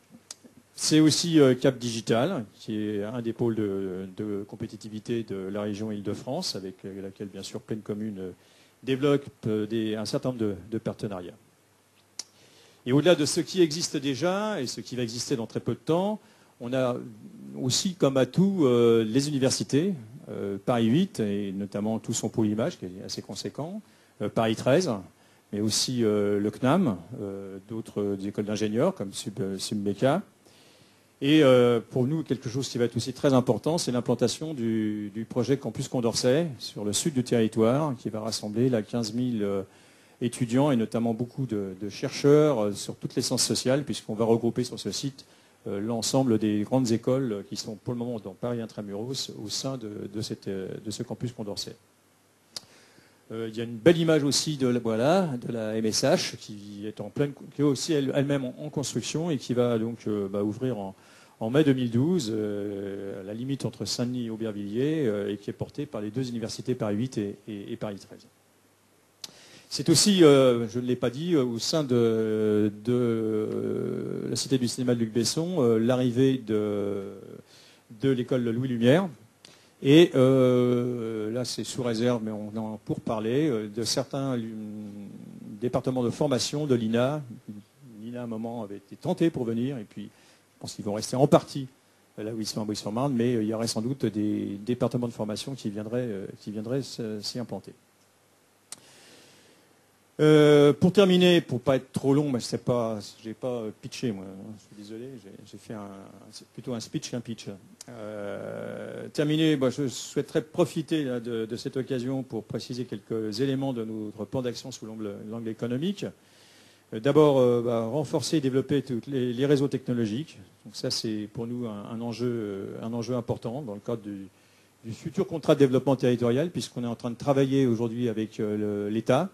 C'est aussi Cap Digital, qui est un des pôles de compétitivité de la région Île-de-France, avec laquelle, bien sûr, Pleine Commune développe un certain nombre de partenariats. Et au-delà de ce qui existe déjà et ce qui va exister dans très peu de temps, on a aussi comme atout les universités, Paris 8 et notamment tout son pôle image qui est assez conséquent, Paris 13, mais aussi le CNAM, d'autres écoles d'ingénieurs comme Submeca. Et pour nous, quelque chose qui va être aussi très important, c'est l'implantation du projet Campus Condorcet sur le sud du territoire, qui va rassembler là 15 000 étudiants et notamment beaucoup de chercheurs sur toutes les sciences sociales, puisqu'on va regrouper sur ce site l'ensemble des grandes écoles qui sont pour le moment dans Paris Intramuros au sein de ce campus Condorcet. Il y a une belle image aussi de la MSH qui est aussi elle-même en construction et qui va donc ouvrir en mai 2012, à la limite entre Saint-Denis et Aubervilliers, et qui est portée par les deux universités Paris 8 et Paris 13. C'est aussi, je ne l'ai pas dit, au sein de la Cité du cinéma de Luc Besson, l'arrivée de l'école Louis Lumière. Et là, c'est sous réserve, mais on en pour parler, de certains départements de formation de l'INA. L'INA, à un moment, avait été tenté pour venir, et puis je pense qu'ils vont rester en partie là où ils sont à Brix-sur-Marne, mais il y aurait sans doute des départements de formation qui viendraient s'y implanter. Pour terminer, pour ne pas être trop long, mais je n'ai pas pitché, moi, je suis désolé, j'ai fait plutôt un speech qu'un pitch. Terminé, je souhaiterais profiter là, de cette occasion pour préciser quelques éléments de notre plan d'action sous l'angle économique. D'abord, renforcer et développer tous les réseaux technologiques. Donc ça, c'est pour nous un enjeu important dans le cadre du futur contrat de développement territorial, puisqu'on est en train de travailler aujourd'hui avec l'État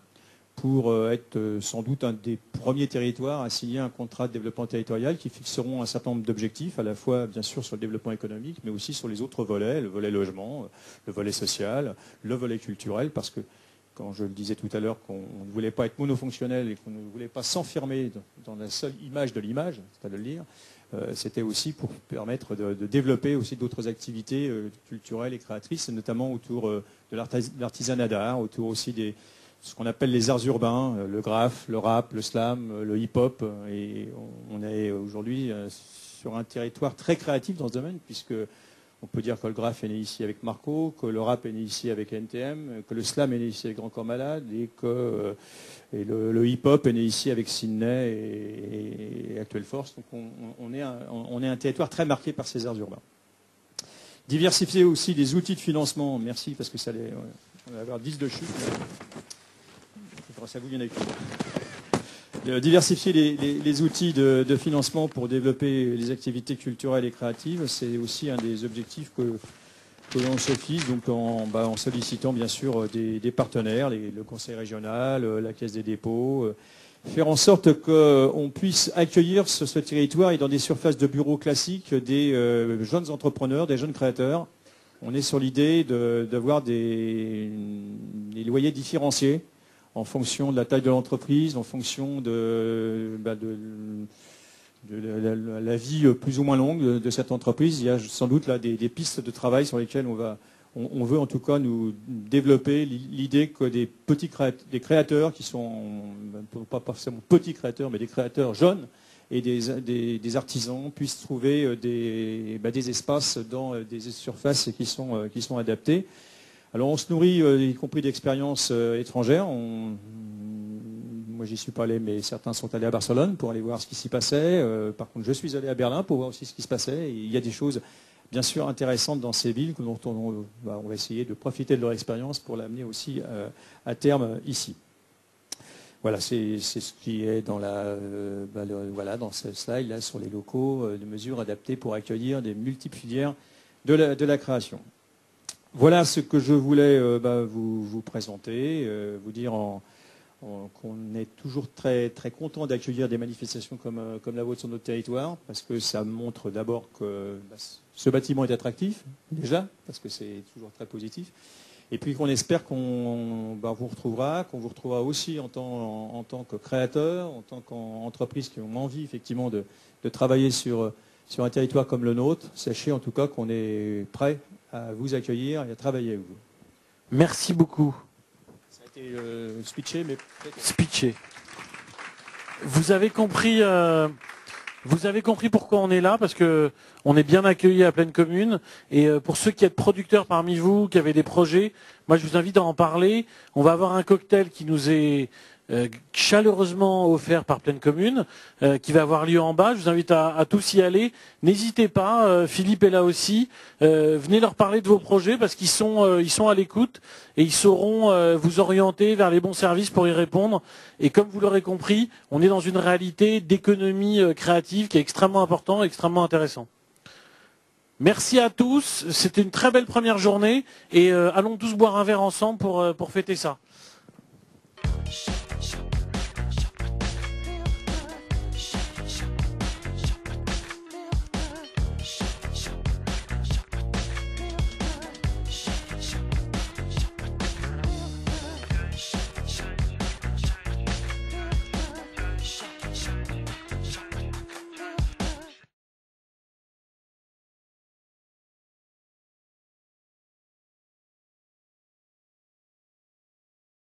pour être sans doute un des premiers territoires à signer un contrat de développement territorial qui fixeront un certain nombre d'objectifs, à la fois bien sûr sur le développement économique, mais aussi sur les autres volets, le volet logement, le volet social, le volet culturel, parce que, quand je le disais tout à l'heure, qu'on ne voulait pas être monofonctionnel et qu'on ne voulait pas s'enfermer dans la seule image de l'image, c'est à le dire, c'était aussi pour permettre de développer aussi d'autres activités culturelles et créatrices, notamment autour de l'artisanat d'art, autour aussi ce qu'on appelle les arts urbains, le graphe, le rap, le slam, le hip-hop. Et on est aujourd'hui sur un territoire très créatif dans ce domaine, puisque on peut dire que le graphe est né ici avec Marco, que le rap est né ici avec NTM, que le slam est né ici avec Grand Corps Malade, et que le hip-hop est né ici avec Sydney et Actuelle Force. Donc on est un territoire très marqué par ces arts urbains. Diversifier aussi les outils de financement. Merci, parce que on va avoir 10 de chute. Grâce à vous, il y en a eu. Diversifier les outils de financement pour développer les activités culturelles et créatives, c'est aussi un des objectifs que l'on se fixe, donc en sollicitant bien sûr des partenaires, le conseil régional, la caisse des dépôts, faire en sorte qu'on puisse accueillir sur ce territoire et dans des surfaces de bureaux classiques des jeunes entrepreneurs, des jeunes créateurs, on est sur l'idée d'avoir des loyers différenciés en fonction de la taille de l'entreprise, en fonction de la vie plus ou moins longue de cette entreprise. Il y a sans doute là des pistes de travail sur lesquelles on veut en tout cas nous développer l'idée que des créateurs qui sont, pas forcément petits créateurs, mais des créateurs jeunes et des artisans puissent trouver des espaces dans des surfaces qui sont adaptées. Alors on se nourrit y compris d'expériences étrangères. Moi j'y suis pas allé, mais certains sont allés à Barcelone pour aller voir ce qui s'y passait. Par contre je suis allé à Berlin pour voir aussi ce qui se passait. Et il y a des choses bien sûr intéressantes dans ces villes dont on va essayer de profiter de leur expérience pour l'amener aussi à terme ici. Voilà, c'est ce qui est dans dans ce slide là sur les locaux de mesures adaptées pour accueillir des multiples filières de la création. Voilà ce que je voulais vous présenter, vous dire qu'on est toujours très, très content d'accueillir des manifestations comme la vôtre sur notre territoire, parce que ça montre d'abord que ce bâtiment est attractif, déjà, parce que c'est toujours très positif, et puis qu'on espère qu'on vous retrouvera aussi en tant que créateur, en tant qu'entreprise qui ont envie effectivement de travailler sur un territoire comme le nôtre. Sachez en tout cas qu'on est prêt à vous accueillir et à travailler avec vous.
Merci beaucoup.
Ça a été speeché, mais peut-être...
Speeché. Vous avez compris pourquoi on est là, parce que on est bien accueillis à Plaine Commune. Et pour ceux qui êtes producteurs parmi vous, qui avez des projets, moi je vous invite à en parler. On va avoir un cocktail qui nous est chaleureusement offert par Plaine Commune, qui va avoir lieu en bas. Je vous invite à tous y aller. N'hésitez pas, Philippe est là aussi. Venez leur parler de vos projets parce qu'ils sont à l'écoute et ils sauront vous orienter vers les bons services pour y répondre. Et comme vous l'aurez compris, on est dans une réalité d'économie créative qui est extrêmement importante, extrêmement intéressant. Merci à tous. C'était une très belle première journée et allons tous boire un verre ensemble pour fêter ça.